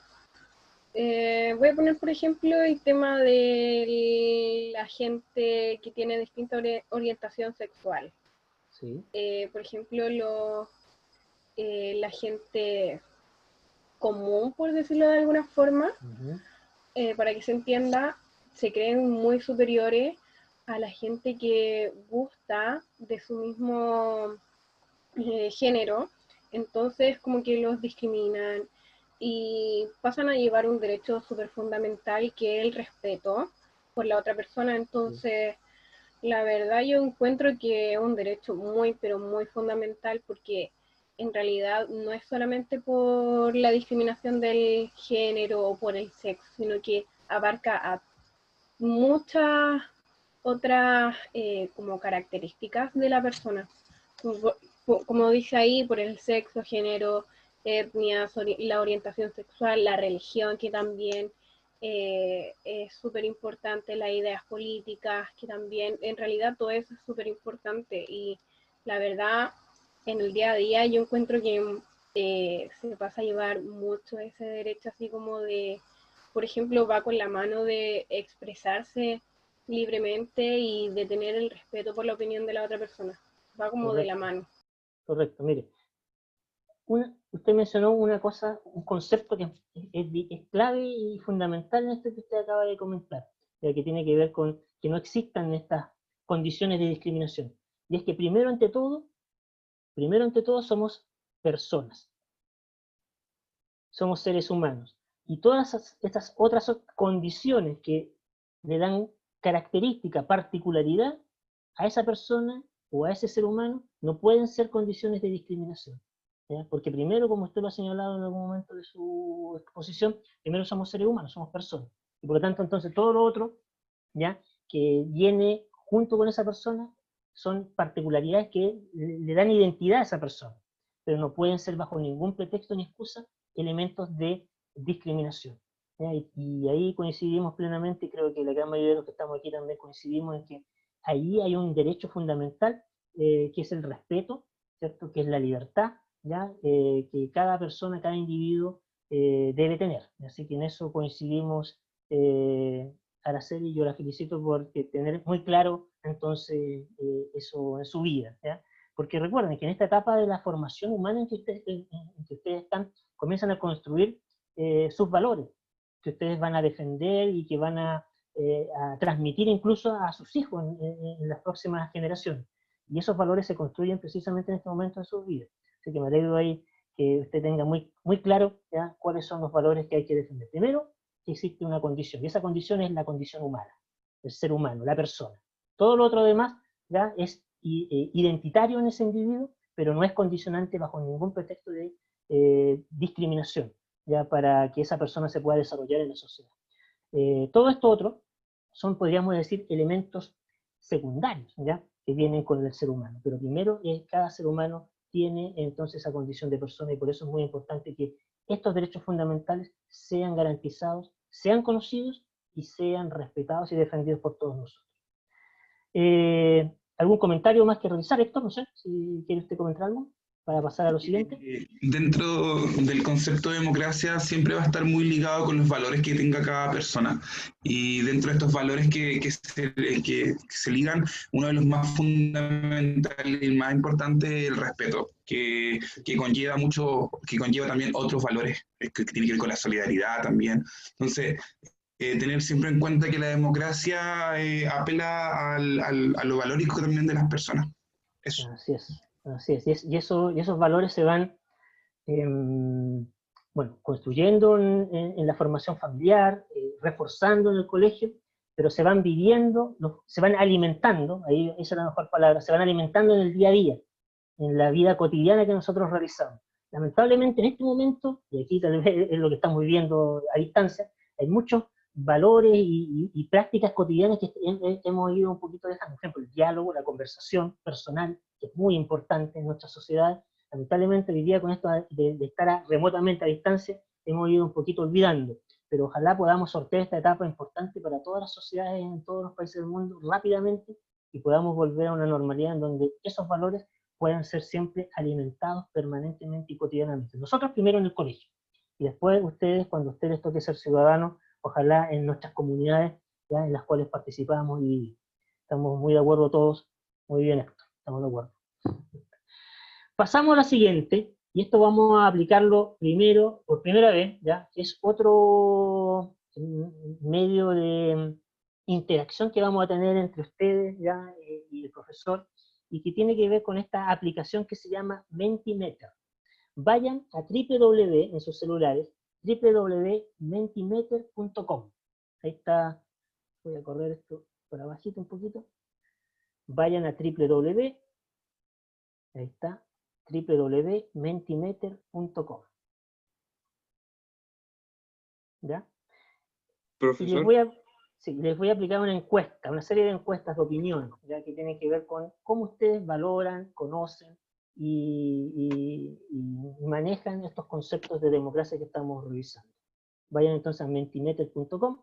voy a poner, por ejemplo, el tema de la gente que tiene distinta orientación sexual. Sí. Por ejemplo, la gente común, por decirlo de alguna forma, para que se entienda, se creen muy superiores a la gente que gusta de su mismo género, entonces como que los discriminan y pasan a llevar un derecho súper fundamental que es el respeto por la otra persona. Entonces la verdad yo encuentro que es un derecho muy pero muy fundamental, porque en realidad no es solamente por la discriminación del género o por el sexo, sino que abarca a muchas otras como características de la persona, como dice ahí, por el sexo, género, etnia, la orientación sexual, la religión, que también es súper importante, las ideas políticas, que también, en realidad todo eso es súper importante. Y la verdad, en el día a día yo encuentro que se pasa a llevar mucho ese derecho, así como de, por ejemplo, va con la mano de expresarse libremente y de tener el respeto por la opinión de la otra persona. Va como Correcto. de la mano. Correcto, mire. Usted mencionó una cosa, un concepto que es clave y fundamental en esto que usted acaba de comentar, que tiene que ver con que no existan estas condiciones de discriminación. Y es que primero ante todo somos personas, somos seres humanos. Y todas estas otras condiciones que le dan característica, particularidad a esa persona o a ese ser humano, no pueden ser condiciones de discriminación. ¿Ya? Porque primero, como usted lo ha señalado en algún momento de su exposición, primero somos seres humanos, somos personas. Y por lo tanto, entonces, todo lo otro, ¿ya?, que viene junto con esa persona, son particularidades que le dan identidad a esa persona, pero no pueden ser bajo ningún pretexto ni excusa elementos de discriminación. Y ahí coincidimos plenamente, y creo que la gran mayoría de los que estamos aquí también coincidimos en que ahí hay un derecho fundamental, que es el respeto, ¿cierto?, que es la libertad, ¿ya? Que cada persona, cada individuo debe tener. Así que en eso coincidimos, Araceli, yo la felicito por tener muy claro entonces eso en su vida, ¿ya? Porque recuerden que en esta etapa de la formación humana en que ustedes están, comienzan a construir sus valores, que ustedes van a defender y que van a transmitir incluso a sus hijos en las próximas generaciones. Y esos valores se construyen precisamente en este momento de sus vidas. Así que me alegro ahí que usted tenga muy, muy claro, ¿ya?, cuáles son los valores que hay que defender. Primero, que existe una condición, y esa condición es la condición humana, el ser humano, la persona. Todo lo otro demás, ¿ya?, es identitario en ese individuo, pero no es condicionante bajo ningún pretexto de discriminación, ya, para que esa persona se pueda desarrollar en la sociedad. Todo esto otro son, podríamos decir, elementos secundarios, ¿ya? que vienen con el ser humano. Pero primero, cada ser humano tiene entonces esa condición de persona, y por eso es muy importante que estos derechos fundamentales sean garantizados, sean conocidos y sean respetados y defendidos por todos nosotros. ¿Algún comentario más que realizar, Héctor? No sé, si quiere usted comentar algo para pasar a lo siguiente. Dentro del concepto de democracia siempre va a estar muy ligado con los valores que tenga cada persona. Y dentro de estos valores que se ligan, uno de los más fundamentales y más importantes es el respeto, que conlleva mucho, que conlleva también otros valores, que tiene que ver con la solidaridad también. Entonces, tener siempre en cuenta que la democracia apela a lo valórico también de las personas. Eso. Así es, así es. Y esos valores se van bueno, construyendo en la formación familiar, reforzando en el colegio, pero se van viviendo, se van alimentando, ahí esa es la mejor palabra, se van alimentando en el día a día, en la vida cotidiana que nosotros realizamos. Lamentablemente en este momento, y aquí tal vez es lo que estamos viviendo a distancia, hay muchos valores y prácticas cotidianas que hemos ido un poquito dejando. Por ejemplo, el diálogo, la conversación personal, que es muy importante en nuestra sociedad. Lamentablemente hoy día con esto de estar remotamente a distancia, hemos ido un poquito olvidando. Pero ojalá podamos sortear esta etapa importante para todas las sociedades en todos los países del mundo rápidamente, y podamos volver a una normalidad en donde esos valores puedan ser siempre alimentados permanentemente y cotidianamente. Nosotros primero en el colegio, y después ustedes, cuando a ustedes les toque ser ciudadanos, ojalá en nuestras comunidades, ¿ya?, en las cuales participamos y vivimos. Estamos muy de acuerdo todos. Muy bien, Héctor, estamos de acuerdo. Pasamos a la siguiente, y esto vamos a aplicarlo primero, por primera vez, ¿ya? Es otro medio de interacción que vamos a tener entre ustedes, ¿ya?, y el profesor, y que tiene que ver con esta aplicación que se llama Mentimeter. Vayan a www en sus celulares, www.mentimeter.com. Ahí está, voy a correr esto por abajito un poquito. Vayan a www, ahí está, www.mentimeter.com. ¿Ya? Profesor. Y les voy a aplicar una encuesta, una serie de encuestas de opinión, ya que tienen que ver con cómo ustedes valoran, conocen y manejan estos conceptos de democracia que estamos revisando. Vayan entonces a mentimeter.com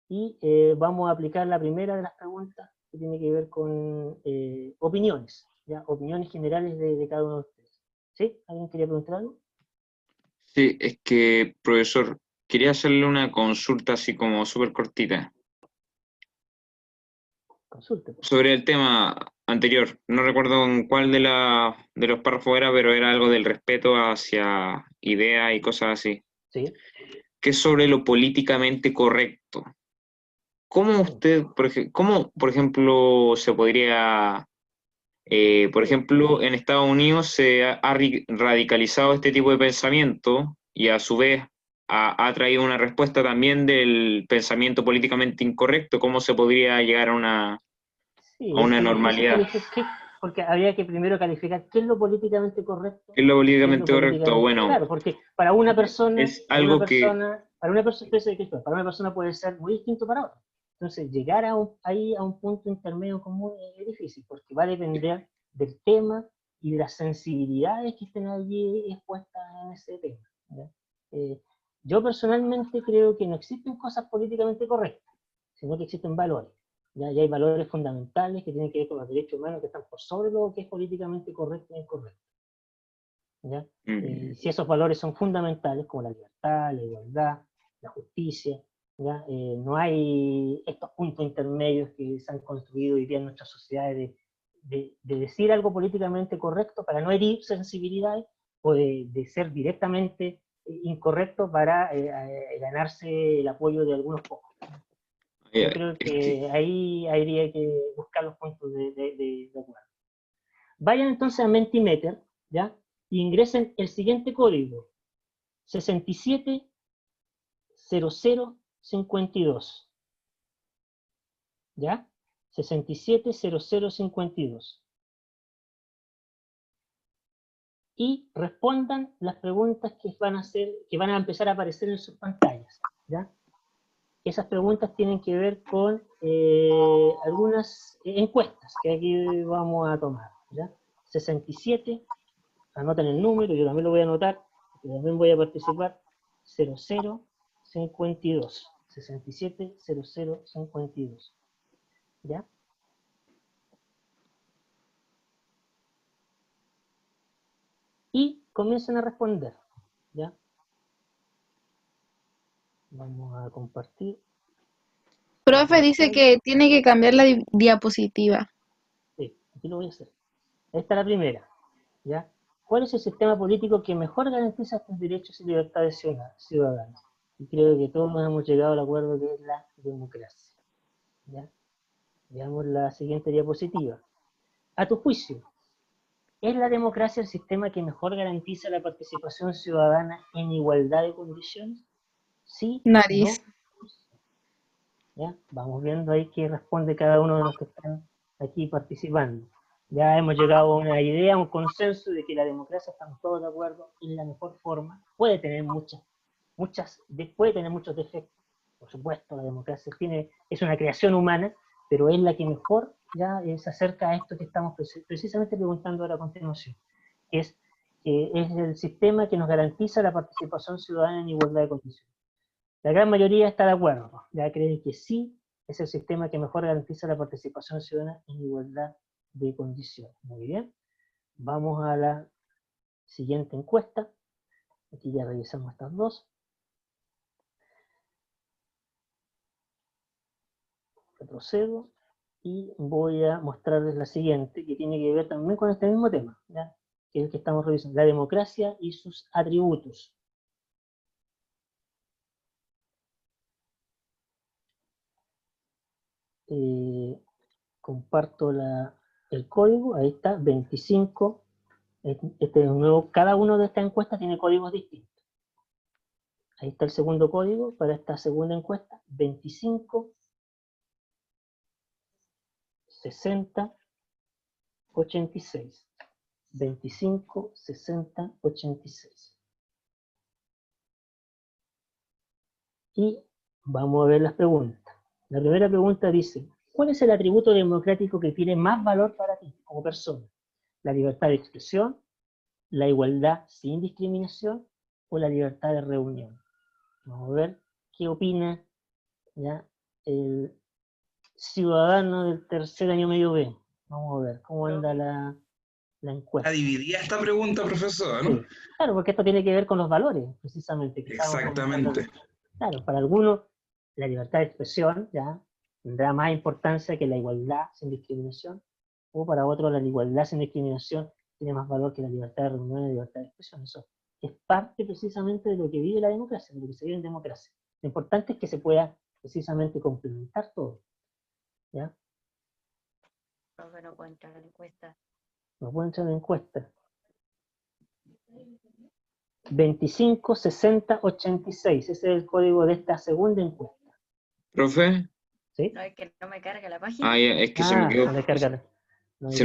y vamos a aplicar la primera de las preguntas, que tiene que ver con opiniones, ¿ya? Opiniones generales de cada uno de ustedes. ¿Sí? ¿Alguien quería preguntar algo? Sí, es que, profesor, quería hacerle una consulta así como súper cortita. Consulte. Sobre el tema anterior, no recuerdo en cuál de los párrafos era, pero era algo del respeto hacia ideas y cosas así. Sí. Que es sobre lo políticamente correcto. ¿Cómo usted, por ejemplo, se podría, por ejemplo, en Estados Unidos se ha radicalizado este tipo de pensamiento y a su vez ha traído una respuesta también del pensamiento políticamente incorrecto? ¿Cómo se podría llegar a una normalidad? Porque habría que primero calificar qué es lo políticamente correcto. ¿Qué es lo políticamente correcto? Bueno, claro, porque para una persona, es algo para una persona puede ser muy distinto para otra. Entonces, llegar ahí a un punto intermedio común es difícil, porque va a depender del tema y de las sensibilidades que estén allí expuestas en ese tema, ¿ya? Yo personalmente creo que no existen cosas políticamente correctas, sino que existen valores. ¿Ya? Y hay valores fundamentales que tienen que ver con los derechos humanos, que están por sobre lo que es políticamente correcto e incorrecto. ¿Ya? Si esos valores son fundamentales, como la libertad, la igualdad, la justicia, ¿ya? No hay estos puntos intermedios que se han construido hoy día en nuestras sociedades de decir algo políticamente correcto para no herir sensibilidades, o de ser directamente incorrecto para ganarse el apoyo de algunos pocos. Yo creo que ahí habría que buscar los puntos de acuerdo. Vayan entonces a Mentimeter, ¿ya? Y ingresen el siguiente código: 670052. ¿Ya? 670052. Y respondan las preguntas que van a empezar a aparecer en sus pantallas, ¿ya? esas preguntas tienen que ver con algunas encuestas que aquí vamos a tomar, ¿ya? 67, anoten el número, yo también lo voy a anotar, porque también voy a participar, 0052, 670052, ¿ya? Y comiencen a responder, ¿ya? Vamos a compartir. Profe dice que tiene que cambiar la diapositiva. Sí, aquí lo voy a hacer. Esta es la primera, ¿ya? ¿Cuál es el sistema político que mejor garantiza estos derechos y libertades ciudadanas? Y creo que todos hemos llegado al acuerdo que es la democracia, ¿ya? Veamos la siguiente diapositiva. A tu juicio, ¿es la democracia el sistema que mejor garantiza la participación ciudadana en igualdad de condiciones? ¿Sí? Nariz. ¿No? ¿Ya? Vamos viendo ahí qué responde cada uno de los que están aquí participando. Ya hemos llegado a una idea, a un consenso de que la democracia, estamos todos de acuerdo, es la mejor forma. Puede tener muchos defectos. Por supuesto, la democracia es una creación humana, pero es la que mejor ya se acerca a esto que estamos precisamente preguntando ahora a continuación, que es el sistema que nos garantiza la participación ciudadana en igualdad de condiciones. La gran mayoría está de acuerdo, ya creen que sí es el sistema que mejor garantiza la participación ciudadana en igualdad de condiciones. Muy bien, vamos a la siguiente encuesta. Aquí ya revisamos estas dos. Retrocedo y voy a mostrarles la siguiente, que tiene que ver también con este mismo tema, ¿ya? Que es el que estamos revisando, la democracia y sus atributos. Comparto el código, ahí está, 25, este es un nuevo, cada uno de estas encuestas tiene códigos distintos. Ahí está el segundo código para esta segunda encuesta, 25 60 86. 25 60 86. Y vamos a ver las preguntas. La primera pregunta dice, ¿cuál es el atributo democrático que tiene más valor para ti como persona? ¿La libertad de expresión, la igualdad sin discriminación o la libertad de reunión? Vamos a ver qué opina ya el ciudadano del tercer año medio B. Vamos a ver cómo anda la encuesta. Está dividida esta pregunta, profesor, ¿no? Sí. Claro, porque esto tiene que ver con los valores, precisamente. Exactamente. Claro, para algunos la libertad de expresión ya tendrá más importancia que la igualdad sin discriminación, o para otros la igualdad sin discriminación tiene más valor que la libertad de reunión y la libertad de expresión. Eso es parte precisamente de lo que vive la democracia, de lo que se vive en democracia. Lo importante es que se pueda precisamente complementar todo. ¿Ya? Profe, no puedo entrar a la encuesta. No puedo entrar a la encuesta. 25 60 86, ese es el código de esta segunda encuesta. ¿Profe? ¿Sí? No, es que no me carga la página. Ah, ya, es que se me quedó. Se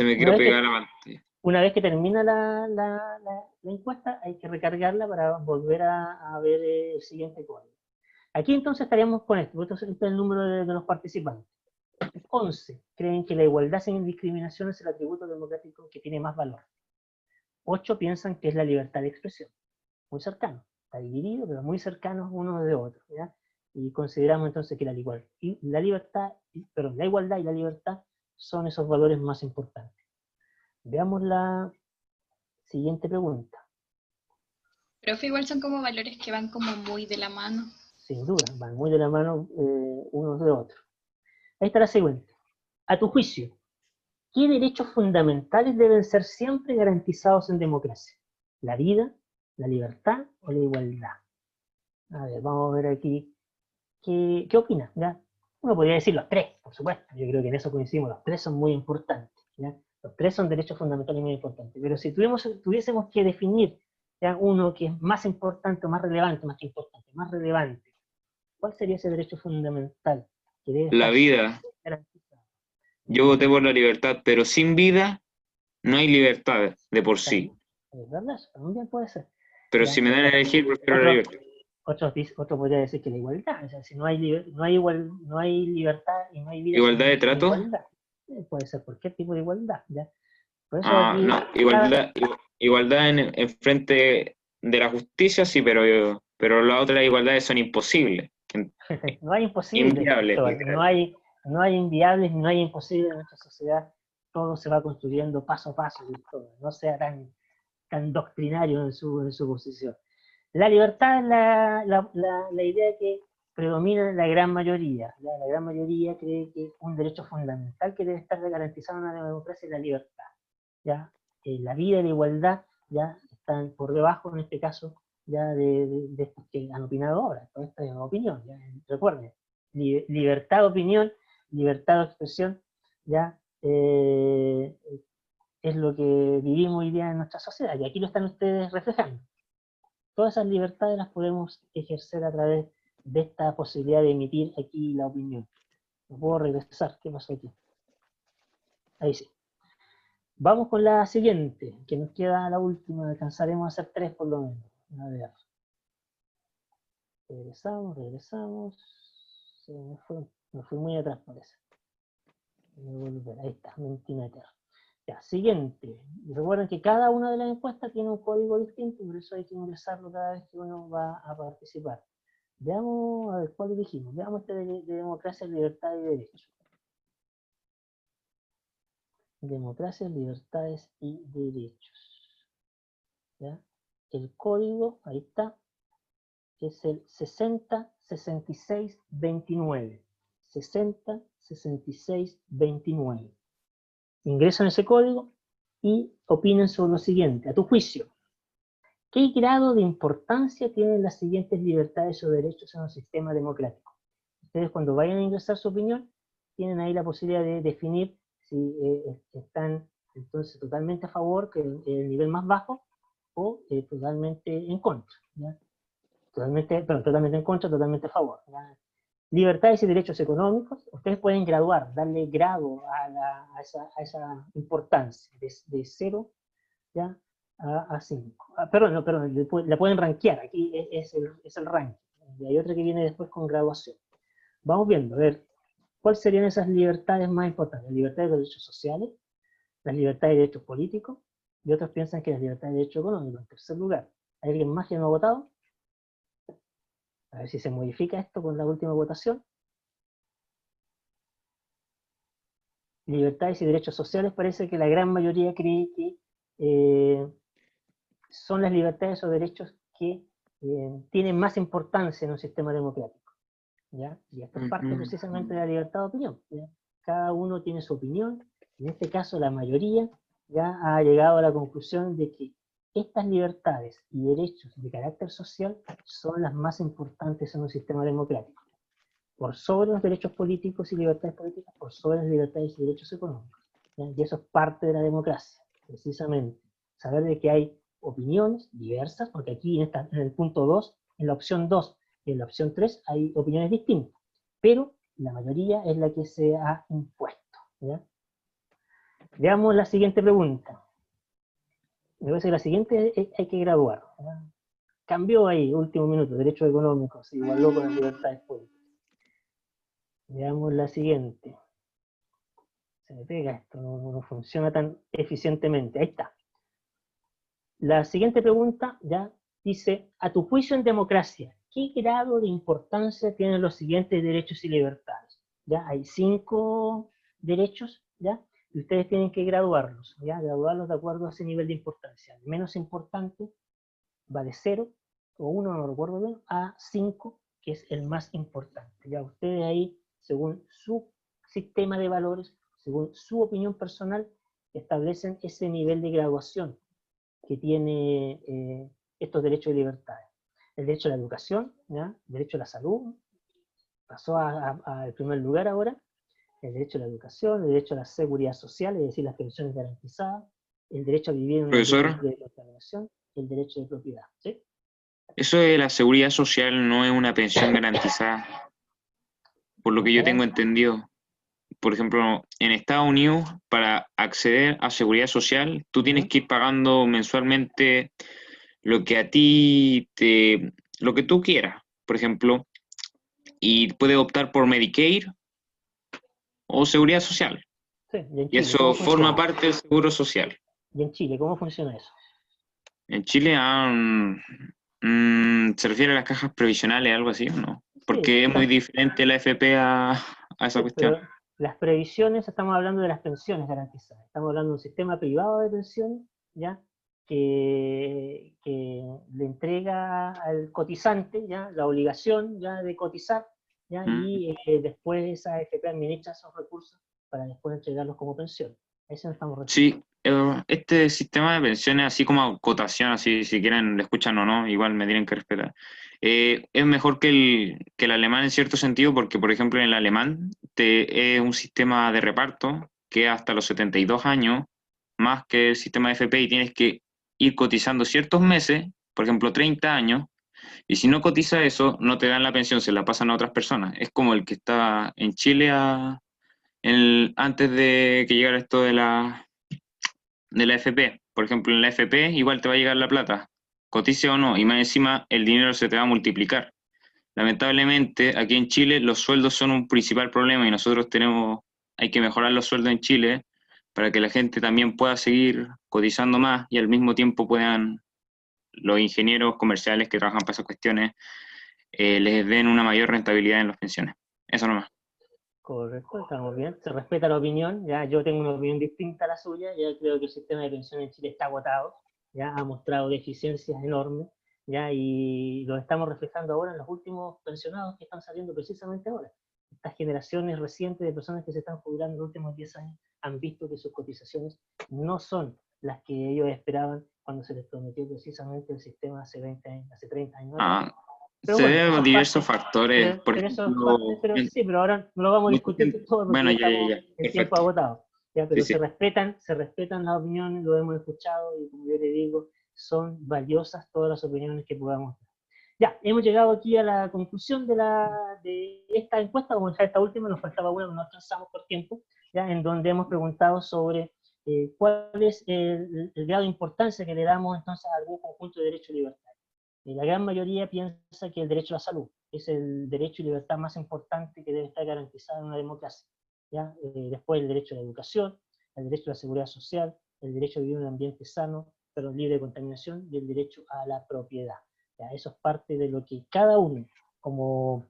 me quedó pegada la pantalla. Una vez que termina la encuesta, hay que recargarla para volver a ver el siguiente código. Aquí entonces estaríamos con esto. Este es el número de los participantes. 11 creen que la igualdad sin discriminación es el atributo democrático que tiene más valor. 8 piensan que es la libertad de expresión. Muy cercano. Está dividido, pero muy cercanos uno de otro. ¿Ya? Y consideramos entonces que la igualdad y la libertad son esos valores más importantes. Veamos la siguiente pregunta. Profe, igual son como valores que van como muy de la mano. Sin duda, van muy de la mano unos de otros. Ahí está la siguiente. A tu juicio, ¿qué derechos fundamentales deben ser siempre garantizados en democracia? ¿La vida, la libertad o la igualdad? A ver, vamos a ver aquí. ¿Qué opina? ¿Ya? Uno podría decir los tres, por supuesto. Yo creo que en eso coincidimos. Los tres son muy importantes. ¿Ya? Los tres son derechos fundamentales muy importantes. Pero si tuviésemos que definir ¿ya? Uno que es más importante o más relevante, más que importante, más relevante, ¿cuál sería ese derecho fundamental? Que debe La vida. Garantizado. Yo voté por la libertad, pero sin vida no hay libertad de por sí. Es verdad, eso también puede ser. Pero ¿ya? si me dan a elegir, prefiero la libertad. Otro podría decir que la igualdad, o sea, si no hay libertad y no hay vida ¿Igualdad de sin trato? igualdad. Puede ser cualquier tipo de igualdad, ¿ya? Por eso Ah, aquí no, igualdad en frente de la justicia, sí, pero las otras igualdades son imposibles. no hay imposibles, Inviables, Cristóbal, literal. no hay inviables, no hay imposibles en nuestra sociedad. Todo se va construyendo paso a paso, Cristóbal. No sea tan doctrinario en su posición. La libertad es la idea que predomina en la gran mayoría. La gran mayoría cree que un derecho fundamental que debe estar garantizado en una democracia es la libertad. ¿Ya? La vida y la igualdad ya están por debajo, en este caso, ya de estos que han opinado ahora. Toda esta es opinión. ¿Ya? Recuerden, libertad de opinión, libertad de expresión, ya es lo que vivimos hoy día en nuestra sociedad. Y aquí lo están ustedes reflejando. Todas esas libertades las podemos ejercer a través de esta posibilidad de emitir aquí la opinión. No puedo regresar, ¿qué pasó aquí? Ahí sí. Vamos con la siguiente, que nos queda la última, alcanzaremos a hacer 3 por lo menos. A ver. Regresamos. Se me fue muy atrás parece. Ahí está, Mentimeter. Ya, siguiente. Recuerden que cada una de las encuestas tiene un código distinto, por eso hay que ingresarlo cada vez que uno va a participar. Veamos, a ver, ¿cuál elegimos? Veamos este de democracia, libertad y derechos. Democracia, libertades y derechos. ¿Ya? El código, ahí está, es el 606629. 606629. Ingresan ese código y opinen sobre lo siguiente. A tu juicio, ¿qué grado de importancia tienen las siguientes libertades o derechos en un sistema democrático? Ustedes cuando vayan a ingresar su opinión, tienen ahí la posibilidad de definir si están entonces totalmente a favor, que es el nivel más bajo, o totalmente en contra. ¿Ya? Totalmente en contra, totalmente a favor. ¿Ya? Libertades y derechos económicos, ustedes pueden graduar, darle grado a esa importancia, de 0 ¿ya? a 5. Perdón, la pueden rankear, aquí es el ranking. Y hay otra que viene después con graduación. Vamos viendo, a ver, ¿cuáles serían esas libertades más importantes? Las libertades de derechos sociales, las libertades de derechos políticos, y otros piensan que las libertades de derechos económicos. En tercer lugar, ¿hay alguien más que no ha votado? A ver si se modifica esto con la última votación. Libertades y derechos sociales, parece que la gran mayoría cree que son las libertades o derechos que tienen más importancia en un sistema democrático. ¿Ya? Y esto es parte precisamente de la libertad de opinión. ¿Ya? Cada uno tiene su opinión, en este caso la mayoría ya ha llegado a la conclusión de que estas libertades y derechos de carácter social son las más importantes en un sistema democrático. Por sobre los derechos políticos y libertades políticas, por sobre las libertades y derechos económicos. ¿Ya? Y eso es parte de la democracia, precisamente. Saber de que hay opiniones diversas, porque aquí en el punto 2, en la opción 2 y en la opción 3 hay opiniones distintas, pero la mayoría es la que se ha impuesto. ¿Ya? Veamos la siguiente pregunta. Me parece que la siguiente hay que graduar. ¿Ya? Cambió ahí, último minuto, derechos económicos, se igualó con las libertades políticas. Veamos la siguiente. Se me pega esto, no funciona tan eficientemente. Ahí está. La siguiente pregunta ya dice, a tu juicio en democracia, ¿qué grado de importancia tienen los siguientes derechos y libertades? Ya hay 5 derechos, ¿ya? Y ustedes tienen que graduarlos, ¿ya? Graduarlos de acuerdo a ese nivel de importancia. El menos importante va de 0, o 1, no recuerdo bien, a 5, que es el más importante. Ya ustedes ahí, según su sistema de valores, según su opinión personal, establecen ese nivel de graduación que tiene estos derechos y libertades. El derecho a la educación, ¿ya? El derecho a la salud, pasó al primer lugar ahora. El derecho a la educación, el derecho a la seguridad social, es decir, las pensiones garantizadas, el derecho a vivir en un ambiente de contaminación, el derecho de propiedad. ¿Sí? Eso de la seguridad social no es una pensión garantizada, por lo que yo tengo entendido. Por ejemplo, en Estados Unidos, para acceder a seguridad social, tú tienes que ir pagando mensualmente lo que a ti lo que tú quieras, por ejemplo, y puedes optar por Medicare o Seguridad Social. Sí, y en Y Chile, eso ¿cómo forma funciona? parte del Seguro Social. Y en Chile, ¿cómo funciona eso? En Chile ¿se refiere a las cajas previsionales, algo así o no? Porque es muy diferente la FP a esa sí, cuestión. pero las previsiones, estamos hablando de las pensiones garantizadas. Estamos hablando de un sistema privado de pensiones, ¿ya? Que le entrega al cotizante, ¿ya? La obligación, ¿ya? De cotizar, ¿ya? Y después esa AFP administra esos recursos para después entregarlos como pensión. A eso nos estamos refiriendo. Sí, este sistema de pensiones, así como cotación, así si quieren le escuchan o no, igual me tienen que respetar. Es mejor que el alemán en cierto sentido, porque por ejemplo en el alemán es un sistema de reparto que hasta los 72 años, más que el sistema de FP, y tienes que ir cotizando ciertos meses, por ejemplo 30 años, y si no cotiza eso, no te dan la pensión, se la pasan a otras personas. Es como el que está en Chile antes de que llegara esto de la FP. Por ejemplo, en la FP igual te va a llegar la plata, cotice o no, y más encima el dinero se te va a multiplicar. Lamentablemente, aquí en Chile los sueldos son un principal problema y nosotros hay que mejorar los sueldos en Chile para que la gente también pueda seguir cotizando más y al mismo tiempo puedan los ingenieros comerciales que trabajan para esas cuestiones les den una mayor rentabilidad en las pensiones. Eso nomás. Correcto, estamos bien. Se respeta la opinión, ya yo tengo una opinión distinta a la suya, ya creo que el sistema de pensiones en Chile está agotado, ya ha mostrado deficiencias enormes, ya y lo estamos reflejando ahora en los últimos pensionados que están saliendo precisamente ahora. Estas generaciones recientes de personas que se están jubilando en los últimos 10 años han visto que sus cotizaciones no son las que ellos esperaban cuando se les prometió precisamente el sistema hace 20 años, hace 30 años atrás. Pero Se bueno, debe a eso es diversos parte, factores. Por pero eso es ejemplo, parte, pero sí, pero ahora no lo vamos a discutir todo porque bueno, ya estamos en tiempo perfecto. agotado. ¿Ya? Pero Sí, sí. se respetan las opiniones, lo hemos escuchado y como yo le digo, son valiosas todas las opiniones que podamos dar. Ya, hemos llegado aquí a la conclusión de esta encuesta. Vamos a dejar esta última, nos faltaba una, no alcanzamos por tiempo, ¿ya? En donde hemos preguntado sobre cuál es el grado de importancia que le damos entonces a algún conjunto de derechos y libertades. La gran mayoría piensa que el derecho a la salud es el derecho y libertad más importante que debe estar garantizado en una democracia. ¿Ya? Después el derecho a la educación, el derecho a la seguridad social, el derecho a vivir en un ambiente sano, pero libre de contaminación, y el derecho a la propiedad. ¿Ya? Eso es parte de lo que cada uno, como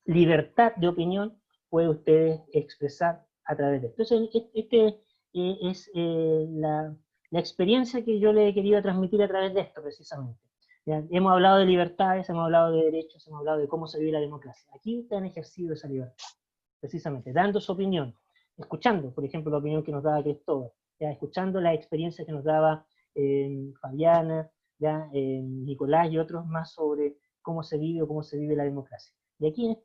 libertad de opinión, puede ustedes expresar a través de esto. Entonces, es la experiencia que yo le he querido transmitir a través de esto, precisamente. ¿Ya? Hemos hablado de libertades, hemos hablado de derechos, hemos hablado de cómo se vive la democracia. Aquí ustedes han ejercido esa libertad, precisamente, dando su opinión, escuchando, por ejemplo, la opinión que nos daba Cristóbal, ¿ya? Escuchando la experiencia que nos daba Fabiana, ¿ya? Nicolás y otros más sobre cómo se vive o cómo se vive la democracia. Y aquí en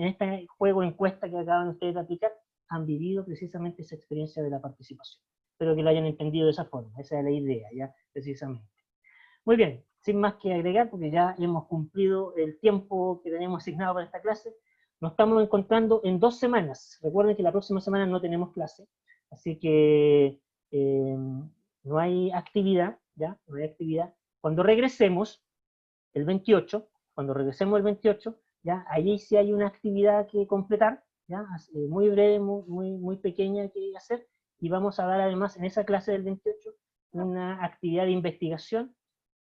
este juego encuesta que acaban ustedes de aplicar, han vivido precisamente esa experiencia de la participación. Espero que lo hayan entendido de esa forma, esa es la idea, ¿ya? Precisamente. Muy bien, sin más que agregar, porque ya hemos cumplido el tiempo que tenemos asignado para esta clase, nos estamos encontrando en 2 semanas. Recuerden que la próxima semana no tenemos clase, así que no hay actividad, ¿ya? No hay actividad. Cuando regresemos el 28, ¿ya? Allí sí hay una actividad que completar, ¿ya? Muy breve, muy pequeña que hacer, y vamos a dar además en esa clase del 28 una actividad de investigación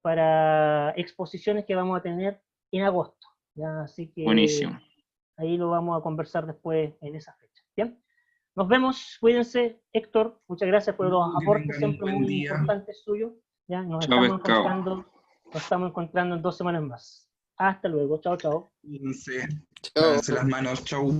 para exposiciones que vamos a tener en agosto, ¿ya? Así que buenísimo. Ahí lo vamos a conversar después en esa fecha. ¿Bien? Nos vemos, cuídense. Héctor, muchas gracias por los aportes siempre muy importantes suyos. ¿Ya? Nos estamos encontrando en 2 semanas más. Hasta luego, chao, chao. Lávense las manos, chau.